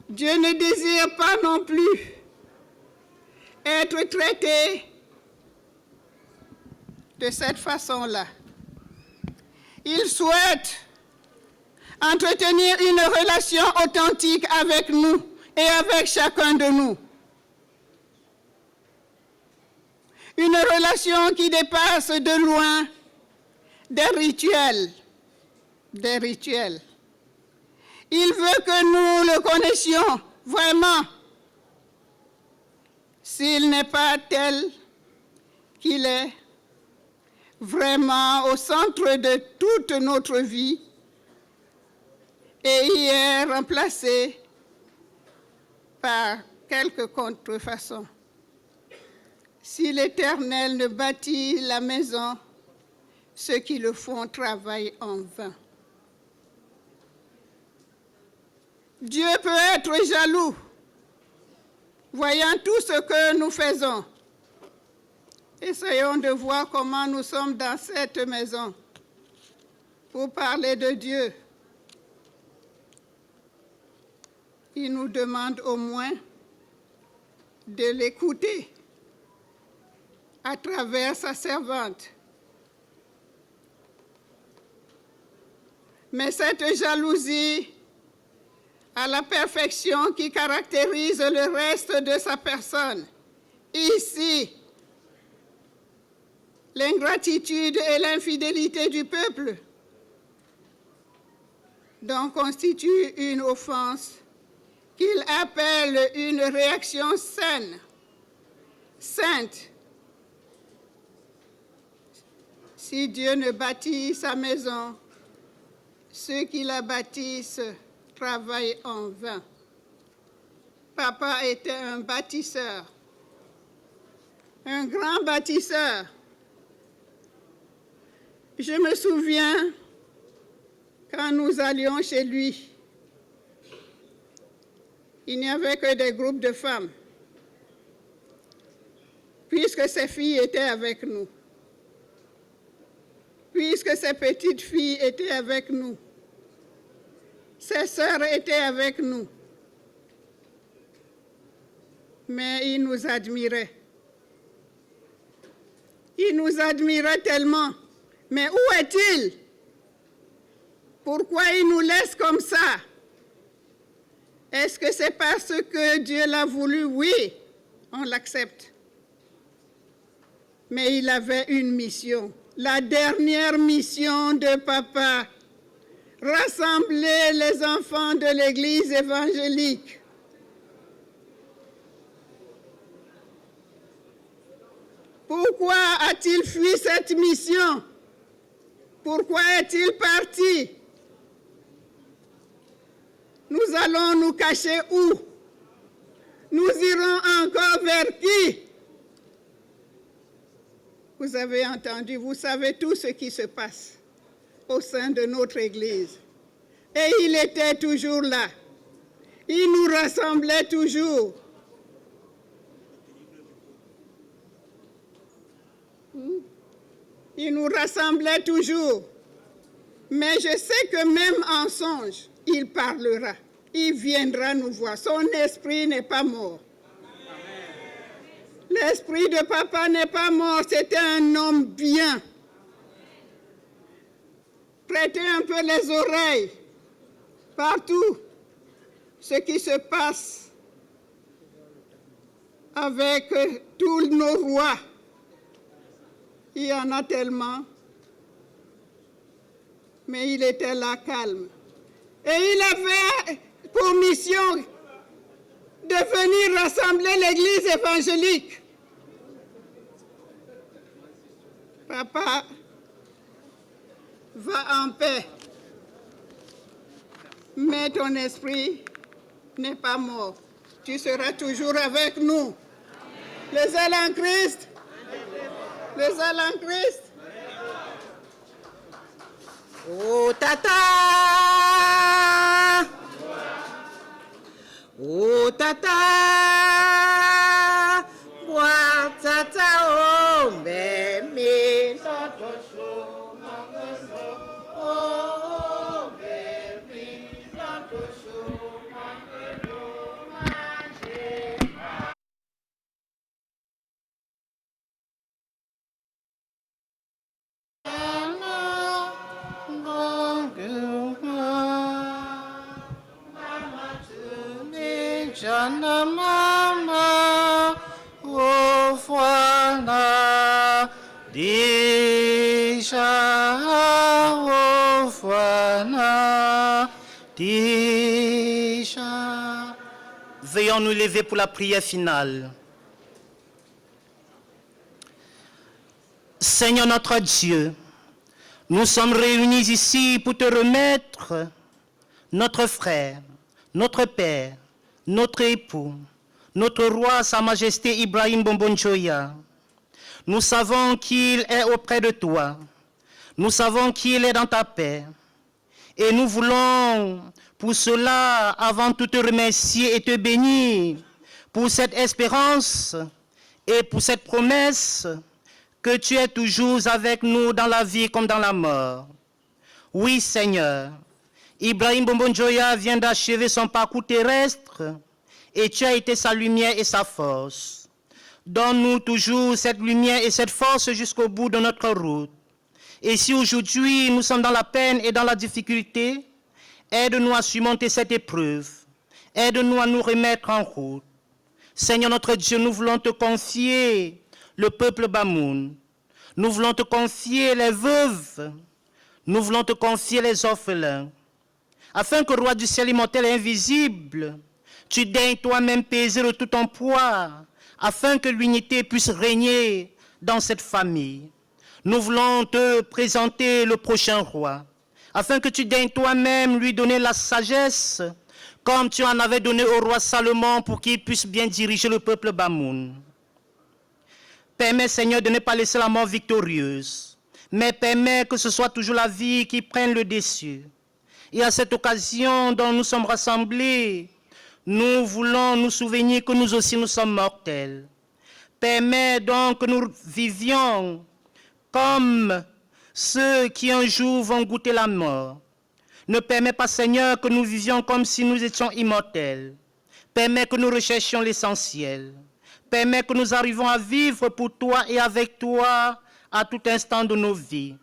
Dieu ne désire pas non plus être traité de cette façon-là. Il souhaite entretenir une relation authentique avec nous et avec chacun de nous. Une relation qui dépasse de loin des rituels. Il veut que nous le connaissions vraiment. S'il n'est pas tel qu'il est, vraiment au centre de toute notre vie, et y est remplacé par quelque contrefaçon. Si l'Éternel ne bâtit la maison, ceux qui le font travaillent en vain. Dieu peut être jaloux, voyant tout ce que nous faisons. Essayons de voir comment nous sommes dans cette maison pour parler de Dieu. Il nous demande au moins de l'écouter à travers sa servante. Mais cette jalousie à la perfection qui caractérise le reste de sa personne, ici, l'ingratitude et l'infidélité du peuple, dont constitue une offense qu'il appelle une réaction saine, sainte. Si Dieu ne bâtit sa maison, ceux qui la bâtissent travaillent en vain. Papa était un bâtisseur, un grand bâtisseur. Je me souviens quand nous allions chez lui, il n'y avait que des groupes de femmes, puisque ses filles étaient avec nous, puisque ses petites filles étaient avec nous, ses sœurs étaient avec nous. Mais il nous admirait. Il nous admirait tellement. Mais où est-il? Pourquoi il nous laisse comme ça? Est-ce que c'est parce que Dieu l'a voulu? Oui, on l'accepte. Mais il avait une mission, la dernière mission de papa, rassembler les enfants de l'Église évangélique. Pourquoi a-t-il fui cette mission? Pourquoi est-il parti? Nous allons nous cacher où? Nous irons encore vers qui? Vous avez entendu, vous savez tout ce qui se passe au sein de notre Église. Et il était toujours là. Il nous rassemblait toujours. Il nous rassemblait toujours. Mais je sais que même en songe, il parlera. Il viendra nous voir. Son esprit n'est pas mort. L'esprit de papa n'est pas mort. C'était un homme bien. Prêtez un peu les oreilles. Partout, ce qui se passe avec tous nos rois, Il y en a tellement. Mais il était là calme. Et il avait pour mission de venir rassembler l'Église évangélique. Papa, va en paix. Mais ton esprit n'est pas mort. Tu seras toujours avec nous. Les ailes en Christ. Les ailes en Christ. Oh tata, oh tata, bois tata, oh bébé, oh bébé, Jana mama, oh voilà, déjà, oh voilà, déjà. Veuillons nous lever pour la prière finale. Seigneur notre Dieu, nous sommes réunis ici pour te remettre notre frère, notre père, notre époux, notre roi, Sa Majesté Ibrahim Bombon-Joya. Nous savons qu'il est auprès de toi. Nous savons qu'il est dans ta paix. Et nous voulons pour cela, avant tout, te remercier et te bénir pour cette espérance et pour cette promesse que tu es toujours avec nous dans la vie comme dans la mort. Oui, Seigneur, Ibrahim Bombon-Joya vient d'achever son parcours terrestre et tu as été sa lumière et sa force. Donne-nous toujours cette lumière et cette force jusqu'au bout de notre route. Et si aujourd'hui nous sommes dans la peine et dans la difficulté, aide-nous à surmonter cette épreuve. Aide-nous à nous remettre en route. Seigneur notre Dieu, nous voulons te confier le peuple Bamoun. Nous voulons te confier les veuves. Nous voulons te confier les orphelins. Afin que, roi du ciel immortel et invisible, tu daignes toi-même peser de tout ton poids, afin que l'unité puisse régner dans cette famille. Nous voulons te présenter le prochain roi, afin que tu daignes toi-même lui donner la sagesse, comme tu en avais donné au roi Salomon pour qu'il puisse bien diriger le peuple Bamoun. Permets, Seigneur, de ne pas laisser la mort victorieuse, mais permets que ce soit toujours la vie qui prenne le dessus. Et à cette occasion dont nous sommes rassemblés, nous voulons nous souvenir que nous aussi nous sommes mortels. Permets donc que nous vivions comme ceux qui un jour vont goûter la mort. Ne permets pas, Seigneur, que nous vivions comme si nous étions immortels. Permets que nous recherchions l'essentiel. Permets que nous arrivions à vivre pour toi et avec toi à tout instant de nos vies.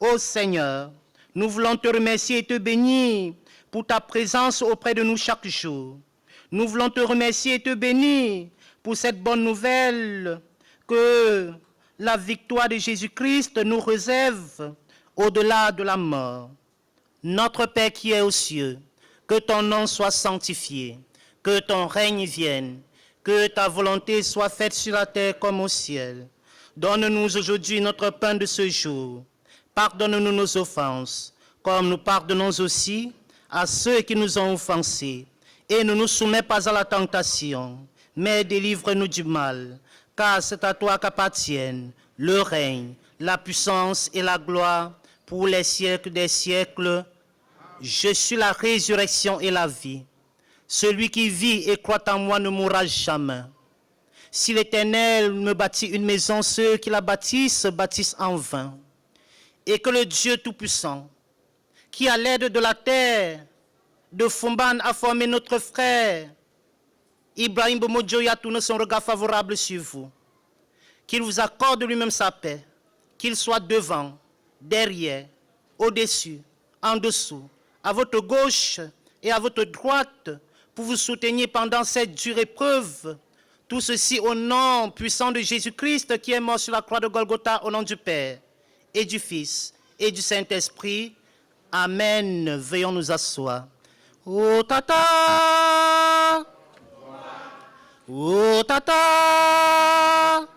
Ô Seigneur, nous voulons te remercier et te bénir pour ta présence auprès de nous chaque jour. Nous voulons te remercier et te bénir pour cette bonne nouvelle que la victoire de Jésus-Christ nous réserve au-delà de la mort. Notre Père qui es aux cieux, que ton nom soit sanctifié, que ton règne vienne, que ta volonté soit faite sur la terre comme au ciel. Donne-nous aujourd'hui notre pain de ce jour. Pardonne-nous nos offenses, comme nous pardonnons aussi à ceux qui nous ont offensés. Et ne nous soumets pas à la tentation, mais délivre-nous du mal, car c'est à toi qu'appartiennent le règne, la puissance et la gloire pour les siècles des siècles. Je suis la résurrection et la vie. Celui qui vit et croit en moi ne mourra jamais. Si l'Éternel me bâtit une maison, ceux qui la bâtissent bâtissent en vain. Et que le Dieu Tout-Puissant, qui à l'aide de la terre de Fumban a formé notre frère, Ibrahim Bombon-Joya, tourne son regard favorable sur vous. Qu'il vous accorde lui-même sa paix, qu'il soit devant, derrière, au-dessus, en dessous, à votre gauche et à votre droite, pour vous soutenir pendant cette dure épreuve, Tout ceci au nom puissant de Jésus-Christ qui est mort sur la croix de Golgotha, au nom du Père et du Fils et du Saint-Esprit. Amen. Veuillons nous asseoir. Oh tata! Oh tata!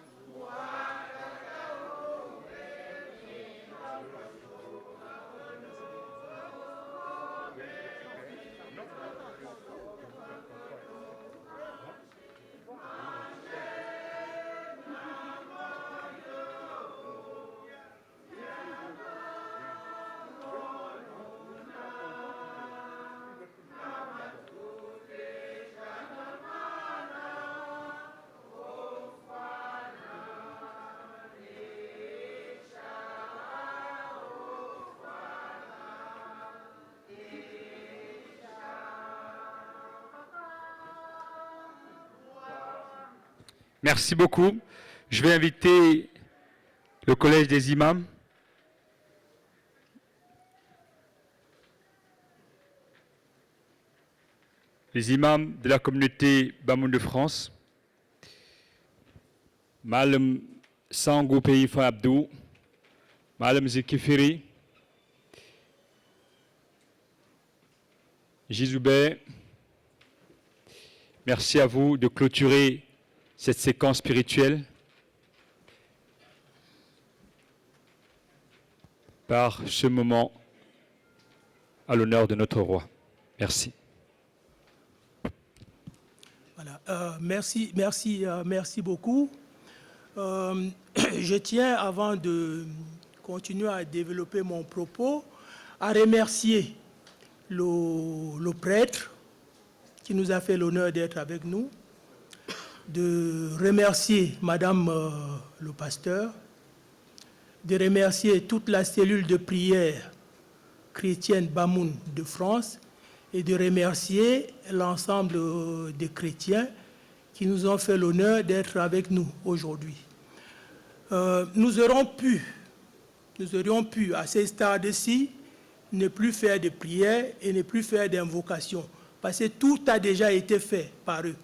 Merci beaucoup. Je vais inviter le collège des imams. Les imams de la communauté Bamoun de France. Malam Sangou Peifa Abdou, Malam Zekifiri, Gizoubé. Merci à vous de clôturer cette séquence spirituelle par ce moment à l'honneur de notre roi. Merci. Voilà, merci beaucoup. Je tiens, avant de continuer à développer mon propos, à remercier le prêtre qui nous a fait l'honneur d'être avec nous, de remercier Madame le pasteur, de remercier toute la cellule de prière chrétienne Bamoun de France et de remercier l'ensemble des chrétiens qui nous ont fait l'honneur d'être avec nous aujourd'hui. Nous aurions pu, à ce stade-ci, ne plus faire de prières et ne plus faire d'invocations, parce que tout a déjà été fait par eux.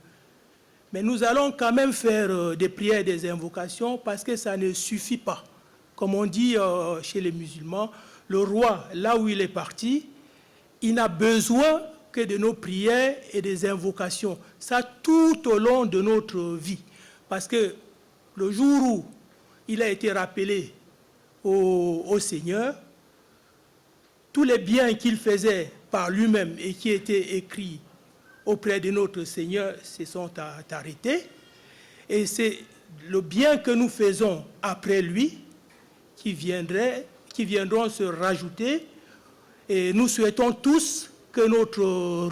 Mais nous allons quand même faire des prières et des invocations parce que ça ne suffit pas. Comme on dit chez les musulmans, le roi, là où il est parti, il n'a besoin que de nos prières et des invocations. Ça tout au long de notre vie. Parce que le jour où il a été rappelé au Seigneur, tous les biens qu'il faisait par lui-même et qui étaient écrits auprès de notre Seigneur se sont arrêtés. Et c'est le bien que nous faisons après lui qui viendront se rajouter. Et nous souhaitons tous que notre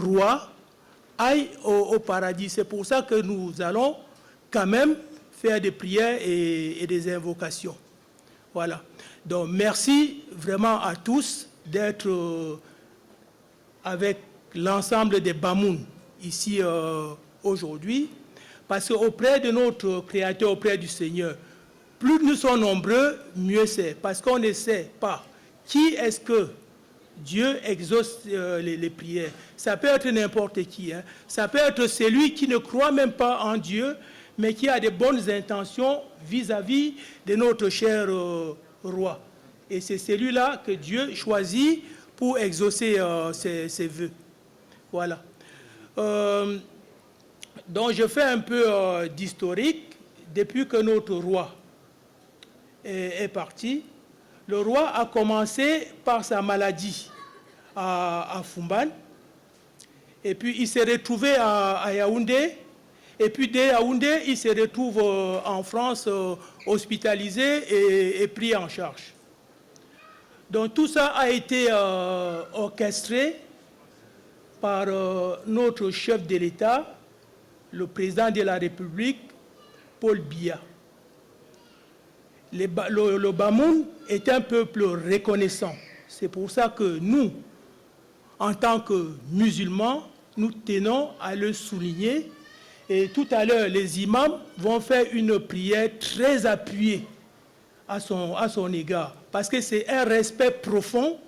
roi aille au paradis. C'est pour ça que nous allons quand même faire des prières et des invocations. Voilà. Donc merci vraiment à tous d'être avec l'ensemble des Bamoun ici aujourd'hui, parce qu'auprès de notre Créateur, auprès du Seigneur, plus nous sommes nombreux, mieux c'est, parce qu'on ne sait pas qui est-ce que Dieu exauce les prières. Ça peut être n'importe qui. Hein. Ça peut être celui qui ne croit même pas en Dieu, mais qui a de bonnes intentions vis-à-vis de notre cher roi. Et c'est celui-là que Dieu choisit pour exaucer ses vœux. Voilà. Donc je fais un peu d'historique. Depuis que notre roi est parti, le roi a commencé par sa maladie à Fumban, et puis il s'est retrouvé à Yaoundé, et puis de Yaoundé, il se retrouve en France hospitalisé et pris en charge. Donc tout ça a été orchestré par notre chef de l'État, le président de la République, Paul Biya. Le Bamoun est un peuple reconnaissant. C'est pour ça que nous, en tant que musulmans, nous tenons à le souligner. Et tout à l'heure, les imams vont faire une prière très appuyée à son égard. Parce que c'est un respect profond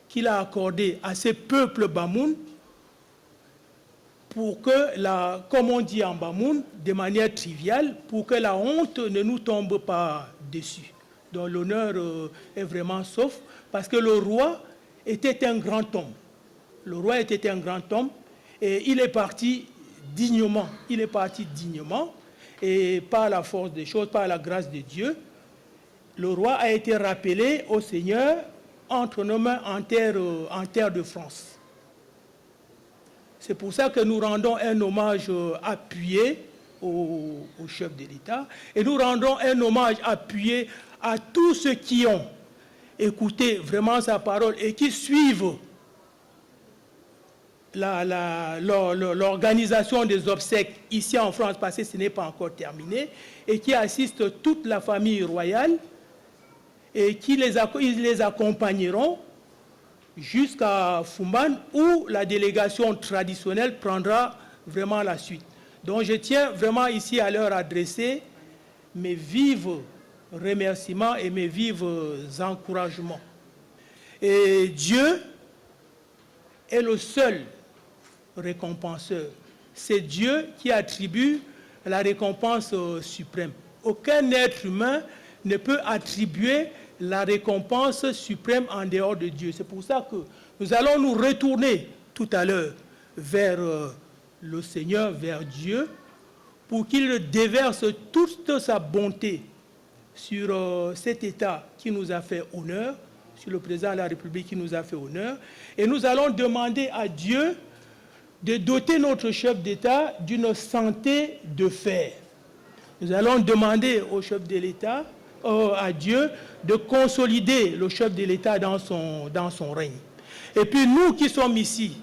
qu'il a accordé à ce peuple Bamoun pour que, comme on dit en Bamoun, de manière triviale, pour que la honte ne nous tombe pas dessus. Donc l'honneur est vraiment sauf, parce que le roi était un grand homme. Le roi était un grand homme, et il est parti dignement. Il est parti dignement, et par la force des choses, par la grâce de Dieu, le roi a été rappelé au Seigneur entre nos mains en terre de France. C'est pour ça que nous rendons un hommage appuyé au chef de l'État, et nous rendons un hommage appuyé à tous ceux qui ont écouté vraiment sa parole et qui suivent l'organisation des obsèques ici en France, parce que ce n'est pas encore terminé, et qui assistent toute la famille royale, et qui les accompagneront jusqu'à Fumban, où la délégation traditionnelle prendra vraiment la suite. Donc je tiens vraiment ici à leur adresser mes vifs remerciements et mes vifs encouragements. Et Dieu est le seul récompenseur. C'est Dieu qui attribue la récompense suprême. Aucun être humain ne peut attribuer la récompense suprême en dehors de Dieu. C'est pour ça que nous allons nous retourner tout à l'heure vers le Seigneur, vers Dieu, pour qu'il déverse toute sa bonté sur cet État qui nous a fait honneur, sur le président de la République qui nous a fait honneur. Et nous allons demander à Dieu de doter notre chef d'État d'une santé de fer. Nous allons demander au chef de l'État, à Dieu, de consolider le chef de l'État dans son règne. Et puis nous qui sommes ici,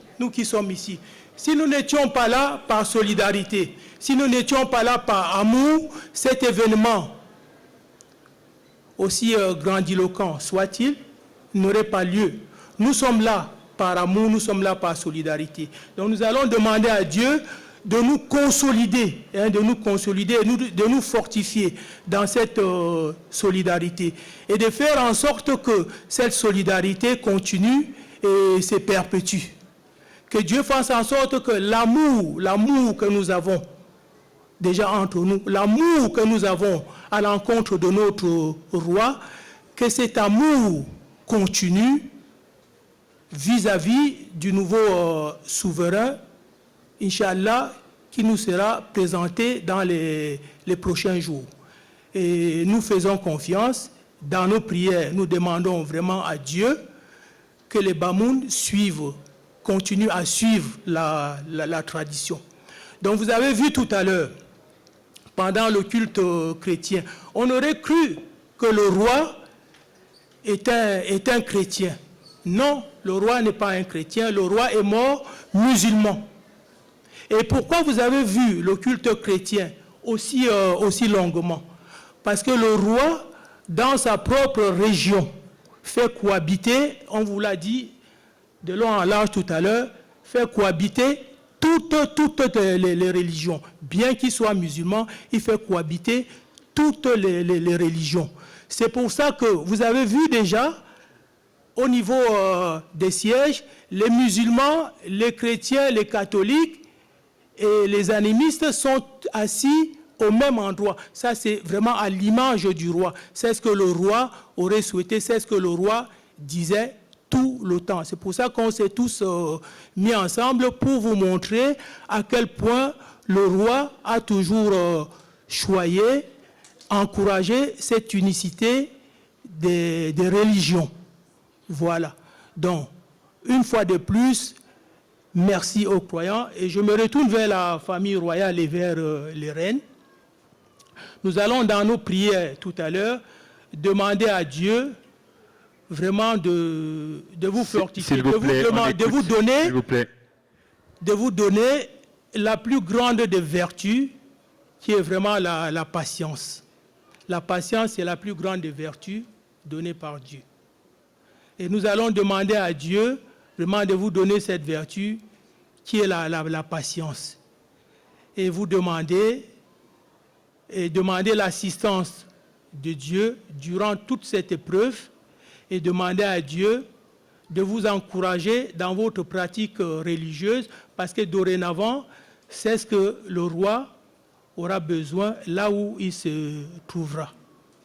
si nous n'étions pas là par solidarité, si nous n'étions pas là par amour, cet événement, aussi grandiloquent soit-il, n'aurait pas lieu. Nous sommes là par amour, nous sommes là par solidarité. Donc nous allons demander à Dieu de nous consolider, de nous fortifier dans cette solidarité, et de faire en sorte que cette solidarité continue et se perpétue. Que Dieu fasse en sorte que l'amour que nous avons déjà entre nous, l'amour que nous avons à l'encontre de notre roi, que cet amour continue vis-à-vis du nouveau souverain, Inch'Allah, qui nous sera présenté dans les prochains jours. Et nous faisons confiance dans nos prières. Nous demandons vraiment à Dieu que les Bamoun continuent à suivre la tradition. Donc vous avez vu tout à l'heure, pendant le culte chrétien, on aurait cru que le roi est un chrétien. Non, le roi n'est pas un chrétien, le roi est mort musulman. Et pourquoi vous avez vu le culte chrétien aussi longuement? Parce que le roi, dans sa propre région, fait cohabiter, on vous l'a dit de long en large tout à l'heure, fait cohabiter toutes les religions. Bien qu'il soit musulman, il fait cohabiter toutes les religions. C'est pour ça que vous avez vu déjà, au niveau des sièges, les musulmans, les chrétiens, les catholiques et les animistes sont assis au même endroit. Ça, c'est vraiment à l'image du roi. C'est ce que le roi aurait souhaité, c'est ce que le roi disait tout le temps. C'est pour ça qu'on s'est tous mis ensemble pour vous montrer à quel point le roi a toujours choyé, encouragé cette unicité des religions. Voilà. Donc, une fois de plus, merci aux croyants. Et je me retourne vers la famille royale et vers les reines. Nous allons, dans nos prières tout à l'heure, demander à Dieu vraiment de vous fortifier, de vous donner la plus grande des vertus, qui est vraiment la patience. La patience est la plus grande des vertus données par Dieu. Et nous allons demander à Dieu vraiment de vous donner cette vertu qui est la patience. Et vous demandez l'assistance de Dieu durant toute cette épreuve, et demander à Dieu de vous encourager dans votre pratique religieuse, parce que dorénavant, c'est ce que le roi aura besoin là où il se trouvera.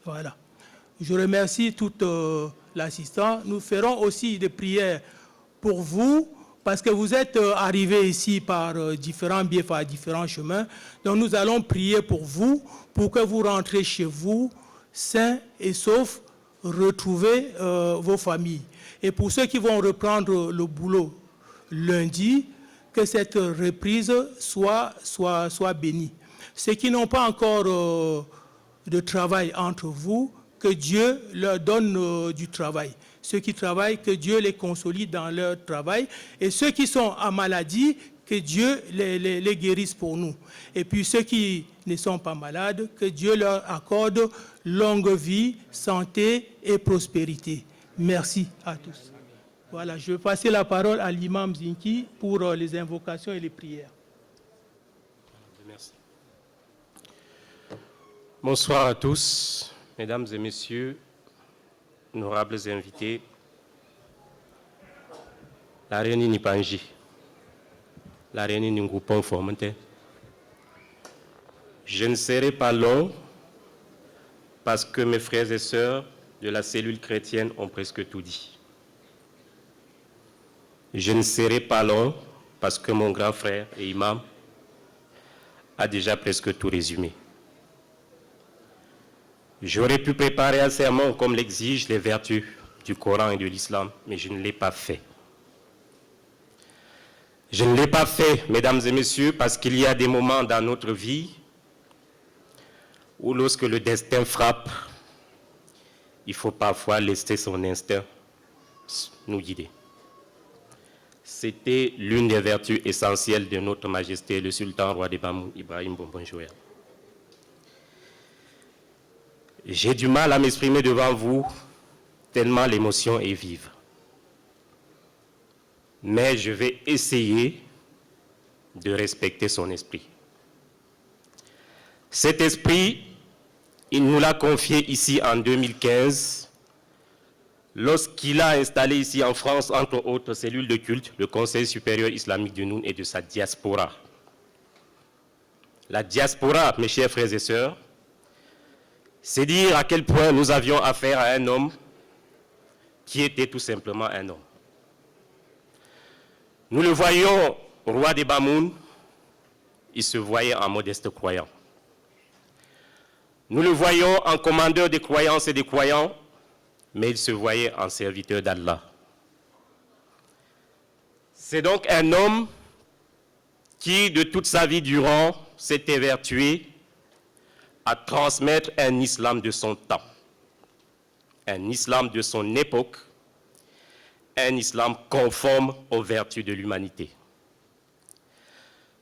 Voilà. Je remercie toute l'assistance. Nous ferons aussi des prières pour vous, parce que vous êtes arrivés ici par différents biais, par différents chemins. Donc nous allons prier pour vous, pour que vous rentrez chez vous, sains et saufs, retrouver vos familles. Et pour ceux qui vont reprendre le boulot lundi, que cette reprise soit bénie. Ceux qui n'ont pas encore de travail entre vous, que Dieu leur donne du travail. Ceux qui travaillent, que Dieu les consolide dans leur travail. Et ceux qui sont en maladie, que Dieu les guérisse pour nous. Et puis ceux qui ne sont pas malades, que Dieu leur accorde longue vie, santé et prospérité. Merci à tous. Voilà, je vais passer la parole à l'imam Zinki pour les invocations et les prières. Merci. Bonsoir à tous, mesdames et messieurs, honorables invités. La réunion n'est pas la réunion n'est pas formée. Je ne serai pas long parce que mes frères et sœurs de la cellule chrétienne ont presque tout dit. Je ne serai pas long parce que mon grand frère et imam a déjà presque tout résumé. J'aurais pu préparer un sermon comme l'exigent les vertus du Coran et de l'islam, mais je ne l'ai pas fait. Je ne l'ai pas fait, mesdames et messieurs, parce qu'il y a des moments dans notre vie où lorsque le destin frappe, il faut parfois laisser son instinct nous guider. C'était l'une des vertus essentielles de notre Majesté, le Sultan roi des Bamoun, Ibrahim Bombon-Joya. J'ai du mal à m'exprimer devant vous, tellement l'émotion est vive. Mais je vais essayer de respecter son esprit. Cet esprit, il nous l'a confié ici en 2015, lorsqu'il a installé ici en France, entre autres cellules de culte, le Conseil supérieur islamique du Noun et de sa diaspora. La diaspora, mes chers frères et sœurs, c'est dire à quel point nous avions affaire à un homme qui était tout simplement un homme. Nous le voyons roi des Bamoun, il se voyait en modeste croyant. Nous le voyons en commandeur des croyances et des croyants, mais il se voyait en serviteur d'Allah. C'est donc un homme qui, de toute sa vie durant, s'est évertué à transmettre un islam de son temps, un islam de son époque, un islam conforme aux vertus de l'humanité.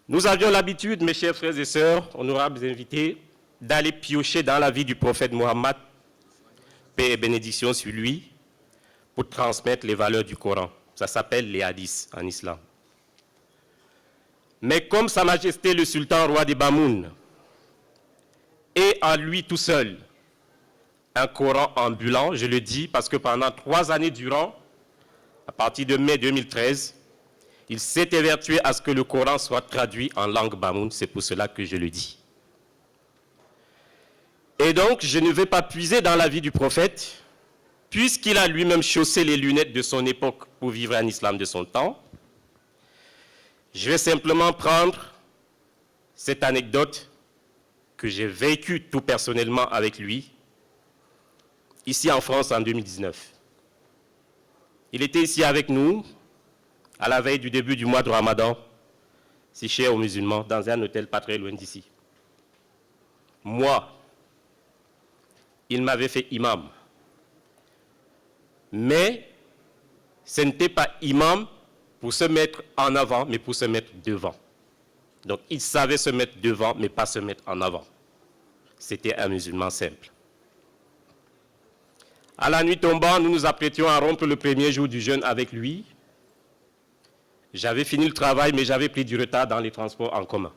Nous avions l'habitude, mes chers frères et sœurs, honorables invités, d'aller piocher dans la vie du prophète Mohammed, paix et bénédiction sur lui, pour transmettre les valeurs du Coran. Ça s'appelle les hadiths en islam. Mais comme Sa Majesté le Sultan roi des Bamoun est en lui tout seul un Coran ambulant, je le dis parce que pendant 3 années durant, à partir de mai 2013, il s'est évertué à ce que le Coran soit traduit en langue Bamoun, c'est pour cela que je le dis. Et donc, je ne vais pas puiser dans la vie du prophète, puisqu'il a lui-même chaussé les lunettes de son époque pour vivre un islam de son temps. Je vais simplement prendre cette anecdote que j'ai vécue tout personnellement avec lui, ici en France en 2019. Il était ici avec nous, à la veille du début du mois de Ramadan, si cher aux musulmans, dans un hôtel pas très loin d'ici. Moi, il m'avait fait imam. Mais ce n'était pas imam pour se mettre en avant, mais pour se mettre devant. Donc il savait se mettre devant, mais pas se mettre en avant. C'était un musulman simple. À la nuit tombant, nous nous apprêtions à rompre le premier jour du jeûne avec lui. J'avais fini le travail, mais j'avais pris du retard dans les transports en commun.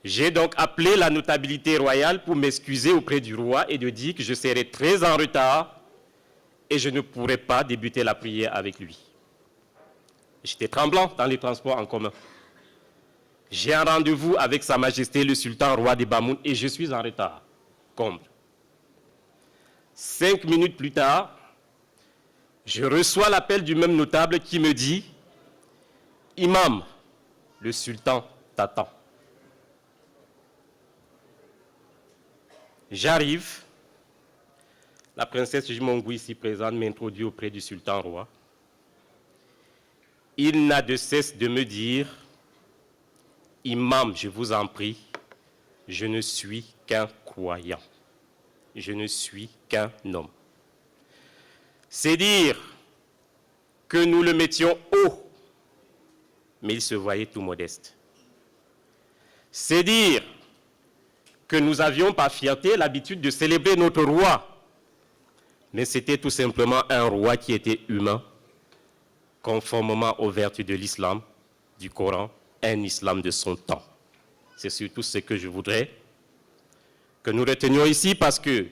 J'ai donc appelé la notabilité royale pour m'excuser auprès du roi et de dire que je serais très en retard et je ne pourrais pas débuter la prière avec lui. J'étais tremblant dans les transports en commun. J'ai un rendez-vous avec Sa Majesté le Sultan Roi des Bamoun et je suis en retard. Comble. 5 minutes plus tard, je reçois l'appel du même notable qui me dit « Imam, le sultan t'attend. » J'arrive. La princesse Jimongou, ici présente, m'introduit auprès du sultan roi. Il n'a de cesse de me dire « Imam, je vous en prie, je ne suis qu'un croyant. Je ne suis qu'un homme. » C'est dire que nous le mettions haut, mais il se voyait tout modeste. C'est dire que nous n'avions pas fierté l'habitude de célébrer notre roi, mais c'était tout simplement un roi qui était humain, conformément aux vertus de l'islam, du Coran, un islam de son temps. C'est surtout ce que je voudrais que nous retenions ici, parce que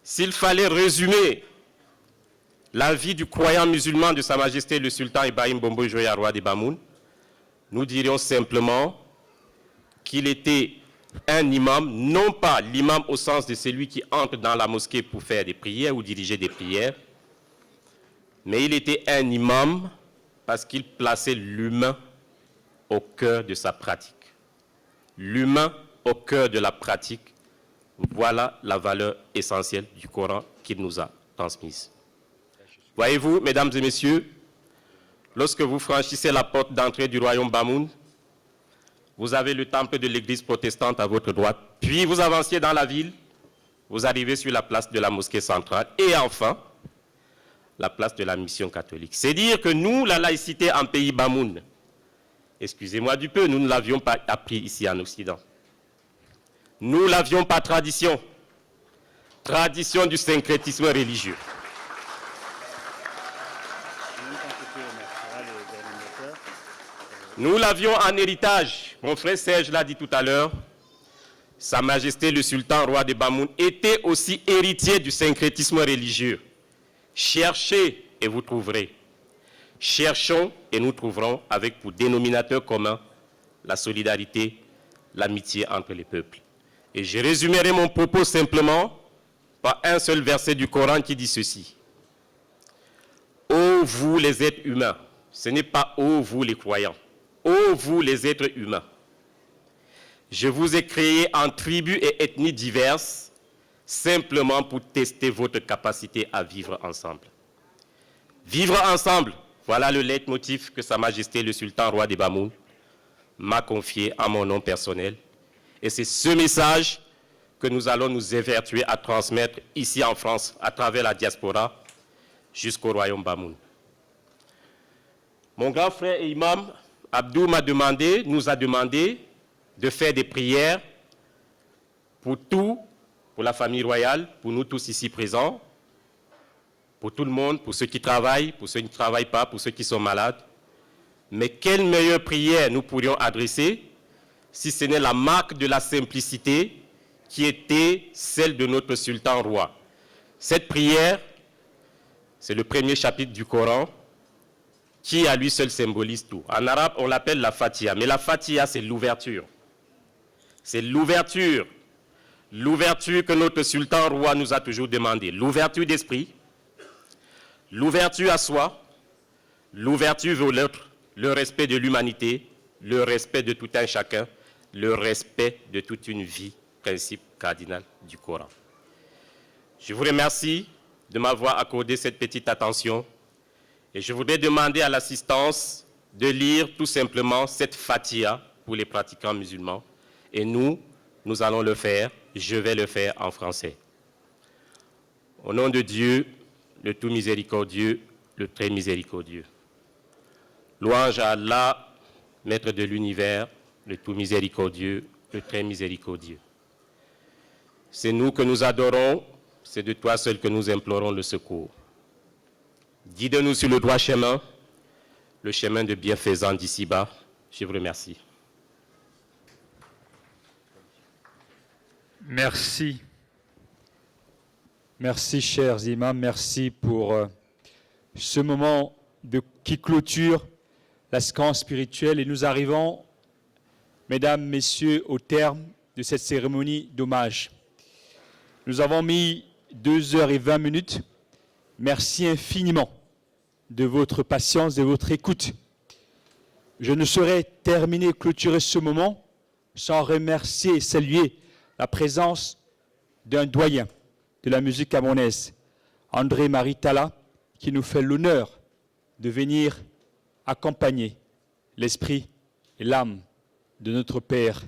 s'il fallait résumer la vie du croyant musulman de Sa Majesté le Sultan Ibrahim Bombo Joya, roi des Bamoun, nous dirions simplement qu'il était un imam, non pas l'imam au sens de celui qui entre dans la mosquée pour faire des prières ou diriger des prières, mais il était un imam parce qu'il plaçait l'humain au cœur de sa pratique. L'humain au cœur de la pratique, voilà la valeur essentielle du Coran qu'il nous a transmise. Voyez-vous, mesdames et messieurs, lorsque vous franchissez la porte d'entrée du royaume Bamoun, vous avez le temple de l'église protestante à votre droite, puis vous avancez dans la ville, vous arrivez sur la place de la mosquée centrale, et enfin, la place de la mission catholique. C'est dire que nous, la laïcité en pays Bamoun, excusez-moi du peu, nous ne l'avions pas appris ici en Occident. Nous n'avions pas tradition du syncrétisme religieux. Nous l'avions en héritage. Mon frère Serge l'a dit tout à l'heure. Sa Majesté le Sultan Roi des Bamoun était aussi héritier du syncrétisme religieux. Cherchez et vous trouverez. Cherchons et nous trouverons avec pour dénominateur commun la solidarité, l'amitié entre les peuples. Et je résumerai mon propos simplement par un seul verset du Coran qui dit ceci. Ô vous les êtres humains, ce n'est pas ô vous les croyants. Ô vous les êtres humains, je vous ai créés en tribus et ethnies diverses, simplement pour tester votre capacité à vivre ensemble. Vivre ensemble, voilà le leitmotiv que Sa Majesté le Sultan Roi des Bamoun m'a confié en mon nom personnel. Et c'est ce message que nous allons nous évertuer à transmettre ici en France, à travers la diaspora, jusqu'au royaume Bamoun. Mon grand frère et imam, Abdou nous a demandé de faire des prières pour la famille royale, pour nous tous ici présents, pour tout le monde, pour ceux qui travaillent, pour ceux qui ne travaillent pas, pour ceux qui sont malades. Mais quelle meilleure prière nous pourrions adresser si ce n'est la marque de la simplicité qui était celle de notre sultan roi. Cette prière, c'est le premier chapitre du Coran, qui à lui seul symbolise tout. En arabe, on l'appelle la Fatiha, mais la Fatiha, c'est l'ouverture. C'est l'ouverture. L'ouverture que notre sultan roi nous a toujours demandé. L'ouverture d'esprit, l'ouverture à soi, l'ouverture vers l'autre, le respect de l'humanité, le respect de tout un chacun, le respect de toute une vie, principe cardinal du Coran. Je vous remercie de m'avoir accordé cette petite attention. Et je voudrais demander à l'assistance de lire tout simplement cette Fatiha pour les pratiquants musulmans. Et nous allons le faire, je vais le faire en français. Au nom de Dieu, le tout miséricordieux, le très miséricordieux. Louange à Allah, Maître de l'univers, le tout miséricordieux, le très miséricordieux. C'est nous que nous adorons, c'est de toi seul que nous implorons le secours. Guide-nous sur le droit chemin, le chemin de bienfaisance d'ici-bas. Je vous remercie. Merci. Merci, chers imams. Merci pour ce moment qui clôture la séquence spirituelle. Et nous arrivons, mesdames, messieurs, au terme de cette cérémonie d'hommage. Nous avons mis 2h20. Merci infiniment de votre patience, de votre écoute. Je ne saurais terminer et clôturer ce moment sans remercier et saluer la présence d'un doyen de la musique camerounaise, André-Marie Talla, qui nous fait l'honneur de venir accompagner l'esprit et l'âme de notre Père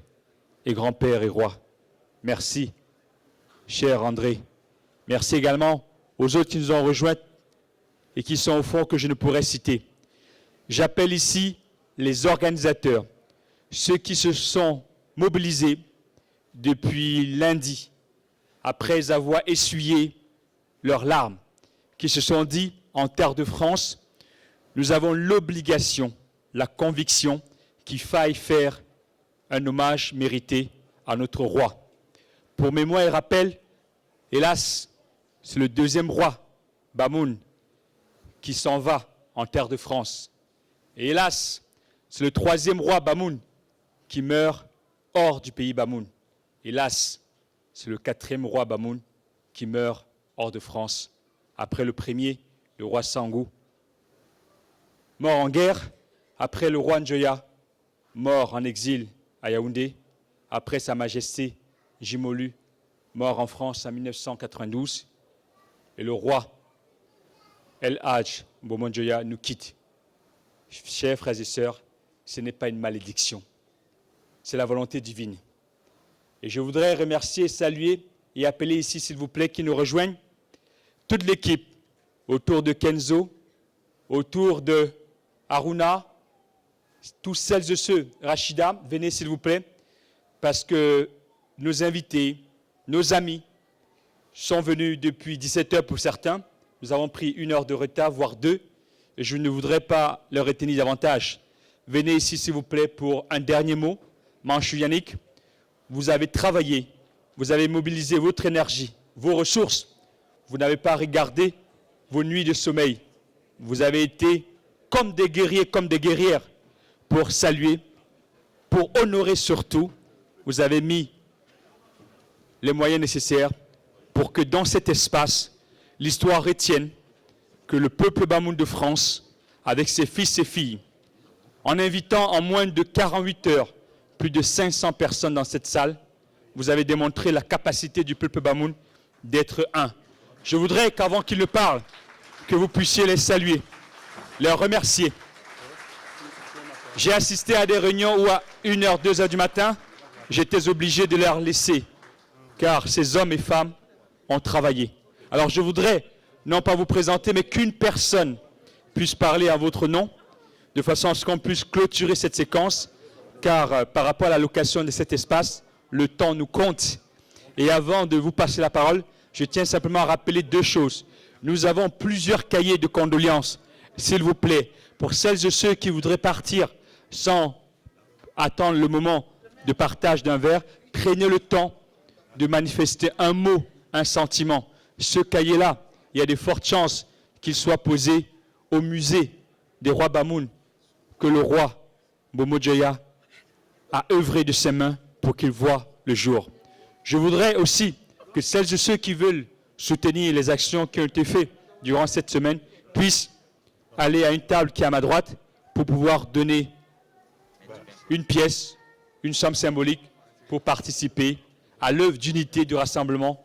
et grand-père et roi. Merci, cher André. Merci également aux autres qui nous ont rejoints et qui sont au fond que je ne pourrais citer. J'appelle ici les organisateurs, ceux qui se sont mobilisés depuis lundi, après avoir essuyé leurs larmes, qui se sont dit, en terre de France, nous avons l'obligation, la conviction qu'il faille faire un hommage mérité à notre roi. Pour mémoire et rappel, hélas, c'est le deuxième roi, Bamoun, qui s'en va en terre de France. Et hélas, c'est le troisième roi, Bamoun, qui meurt hors du pays Bamoun. Hélas, c'est le quatrième roi Bamoun qui meurt hors de France. Après le premier, le roi Sangou, mort en guerre. Après le roi Njoya, mort en exil à Yaoundé. Après Sa Majesté Jimolu, mort en France en 1992. Et le roi El Hadj Bomo Njoya nous quitte. Chers frères et sœurs, ce n'est pas une malédiction. C'est la volonté divine. Et je voudrais remercier, saluer et appeler ici, s'il vous plaît, qui nous rejoignent, toute l'équipe autour de Kenzo, autour de Aruna, tous celles et ceux, Rachida, venez s'il vous plaît, parce que nos invités, nos amis sont venus depuis 17h pour certains. Nous avons pris 1 heure de retard, voire 2, et je ne voudrais pas leur retenir davantage. Venez ici s'il vous plaît pour un dernier mot. Manchou Yannick, vous avez travaillé, vous avez mobilisé votre énergie, vos ressources. Vous n'avez pas regardé vos nuits de sommeil. Vous avez été comme des guerriers, comme des guerrières pour saluer, pour honorer surtout. Vous avez mis les moyens nécessaires pour que dans cet espace, l'histoire retienne que le peuple Bamoun de France, avec ses fils et filles, en invitant en moins de 48 heures plus de 500 personnes dans cette salle, vous avez démontré la capacité du peuple Bamoun d'être un. Je voudrais qu'avant qu'ils ne parlent, que vous puissiez les saluer, les remercier. J'ai assisté à des réunions où à 1h, 2h du matin, j'étais obligé de leur laisser, car ces hommes et femmes ont travaillé. Alors je voudrais, non pas vous présenter, mais qu'une personne puisse parler à votre nom, de façon à ce qu'on puisse clôturer cette séquence, car par rapport à la location de cet espace, le temps nous compte. Et avant de vous passer la parole, je tiens simplement à rappeler 2 choses. Nous avons plusieurs cahiers de condoléances, s'il vous plaît, pour celles et ceux qui voudraient partir sans attendre le moment de partage d'un verre, prenez le temps de manifester un mot, un sentiment. Ce cahier-là, il y a de fortes chances qu'il soit posé au musée des rois Bamoun, que le roi Bomo Njoya a œuvré de ses mains pour qu'il voie le jour. Je voudrais aussi que celles et ceux qui veulent soutenir les actions qui ont été faites durant cette semaine puissent aller à une table qui est à ma droite pour pouvoir donner une pièce, une somme symbolique pour participer à l'œuvre d'unité du rassemblement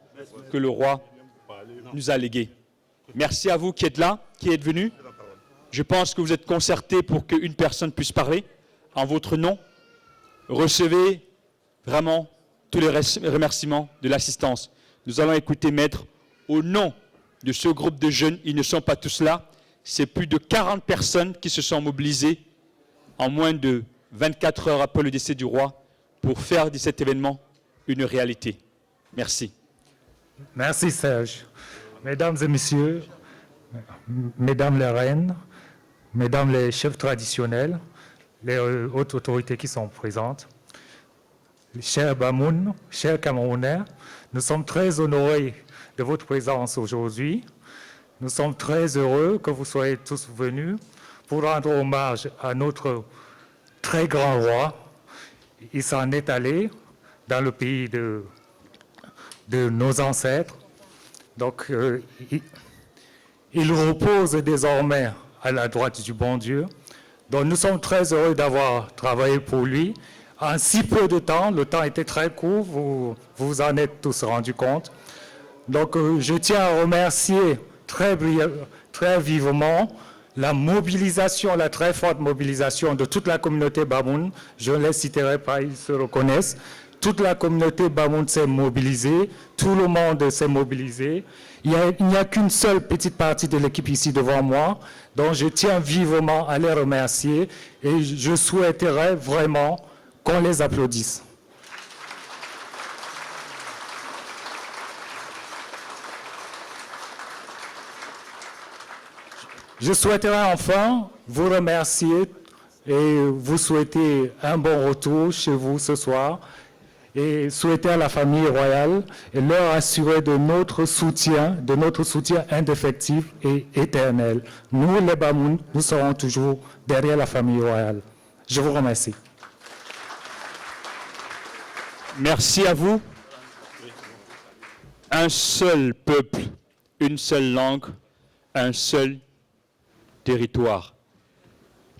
que le roi nous a légué. Merci à vous qui êtes là, qui êtes venus. Je pense que vous êtes concertés pour qu'une personne puisse parler en votre nom. Recevez vraiment tous les remerciements de l'assistance. Nous allons écouter Maître au nom de ce groupe de jeunes. Ils ne sont pas tous là. C'est plus de 40 personnes qui se sont mobilisées en moins de 24 heures après le décès du roi pour faire de cet événement une réalité. Merci. Merci Serge. Mesdames et messieurs, mesdames les reines, mesdames les chefs traditionnels, les hautes autorités qui sont présentes, chers Bamoun, chers Camerounais, nous sommes très honorés de votre présence aujourd'hui. Nous sommes très heureux que vous soyez tous venus pour rendre hommage à notre très grand roi. Il s'en est allé dans le pays de nos ancêtres. Donc, il repose désormais à la droite du bon Dieu. Donc, nous sommes très heureux d'avoir travaillé pour lui. En si peu de temps, le temps était très court, vous vous en êtes tous rendus compte. Donc, je tiens à remercier très vivement la mobilisation, la très forte mobilisation de toute la communauté Bamoun. Je ne les citerai pas, ils se reconnaissent. Toute la communauté Bamoun s'est mobilisée, tout le monde s'est mobilisé. Il n'y a qu'une seule petite partie de l'équipe ici devant moi, dont je tiens vivement à les remercier et je souhaiterais vraiment qu'on les applaudisse. Je souhaiterais enfin vous remercier et vous souhaiter un bon retour chez vous ce soir et souhaiter à la famille royale et leur assurer de notre soutien indéfectible et éternel. Nous, les Bamoun, nous serons toujours derrière la famille royale. Je vous remercie. Merci à vous. Un seul peuple, une seule langue, un seul territoire.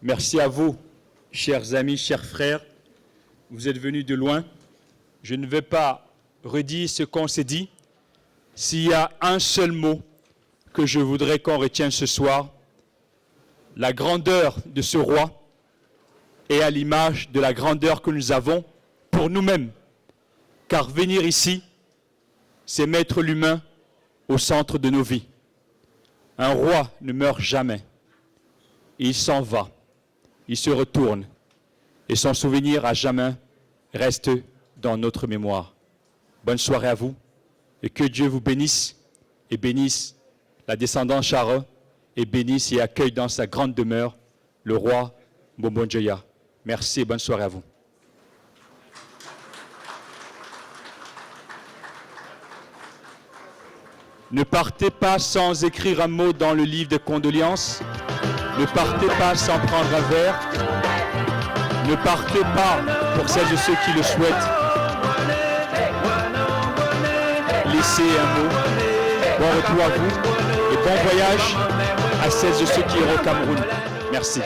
Merci à vous, chers amis, chers frères. Vous êtes venus de loin. Je ne vais pas redire ce qu'on s'est dit. S'il y a un seul mot que je voudrais qu'on retienne ce soir, la grandeur de ce roi est à l'image de la grandeur que nous avons pour nous-mêmes. Car venir ici, c'est mettre l'humain au centre de nos vies. Un roi ne meurt jamais. Il s'en va, il se retourne, et son souvenir à jamais reste dans notre mémoire. Bonne soirée à vous, et que Dieu vous bénisse, et bénisse la descendance Chara, et bénisse et accueille dans sa grande demeure le roi Bombonjoya. Merci et bonne soirée à vous. Ne partez pas sans écrire un mot dans le livre de condoléances. Ne partez pas sans prendre un verre. Ne partez pas, pour celles et ceux qui le souhaitent, laissez un mot. Bon retour à vous et bon voyage à celles et ceux qui iront au Cameroun. Merci.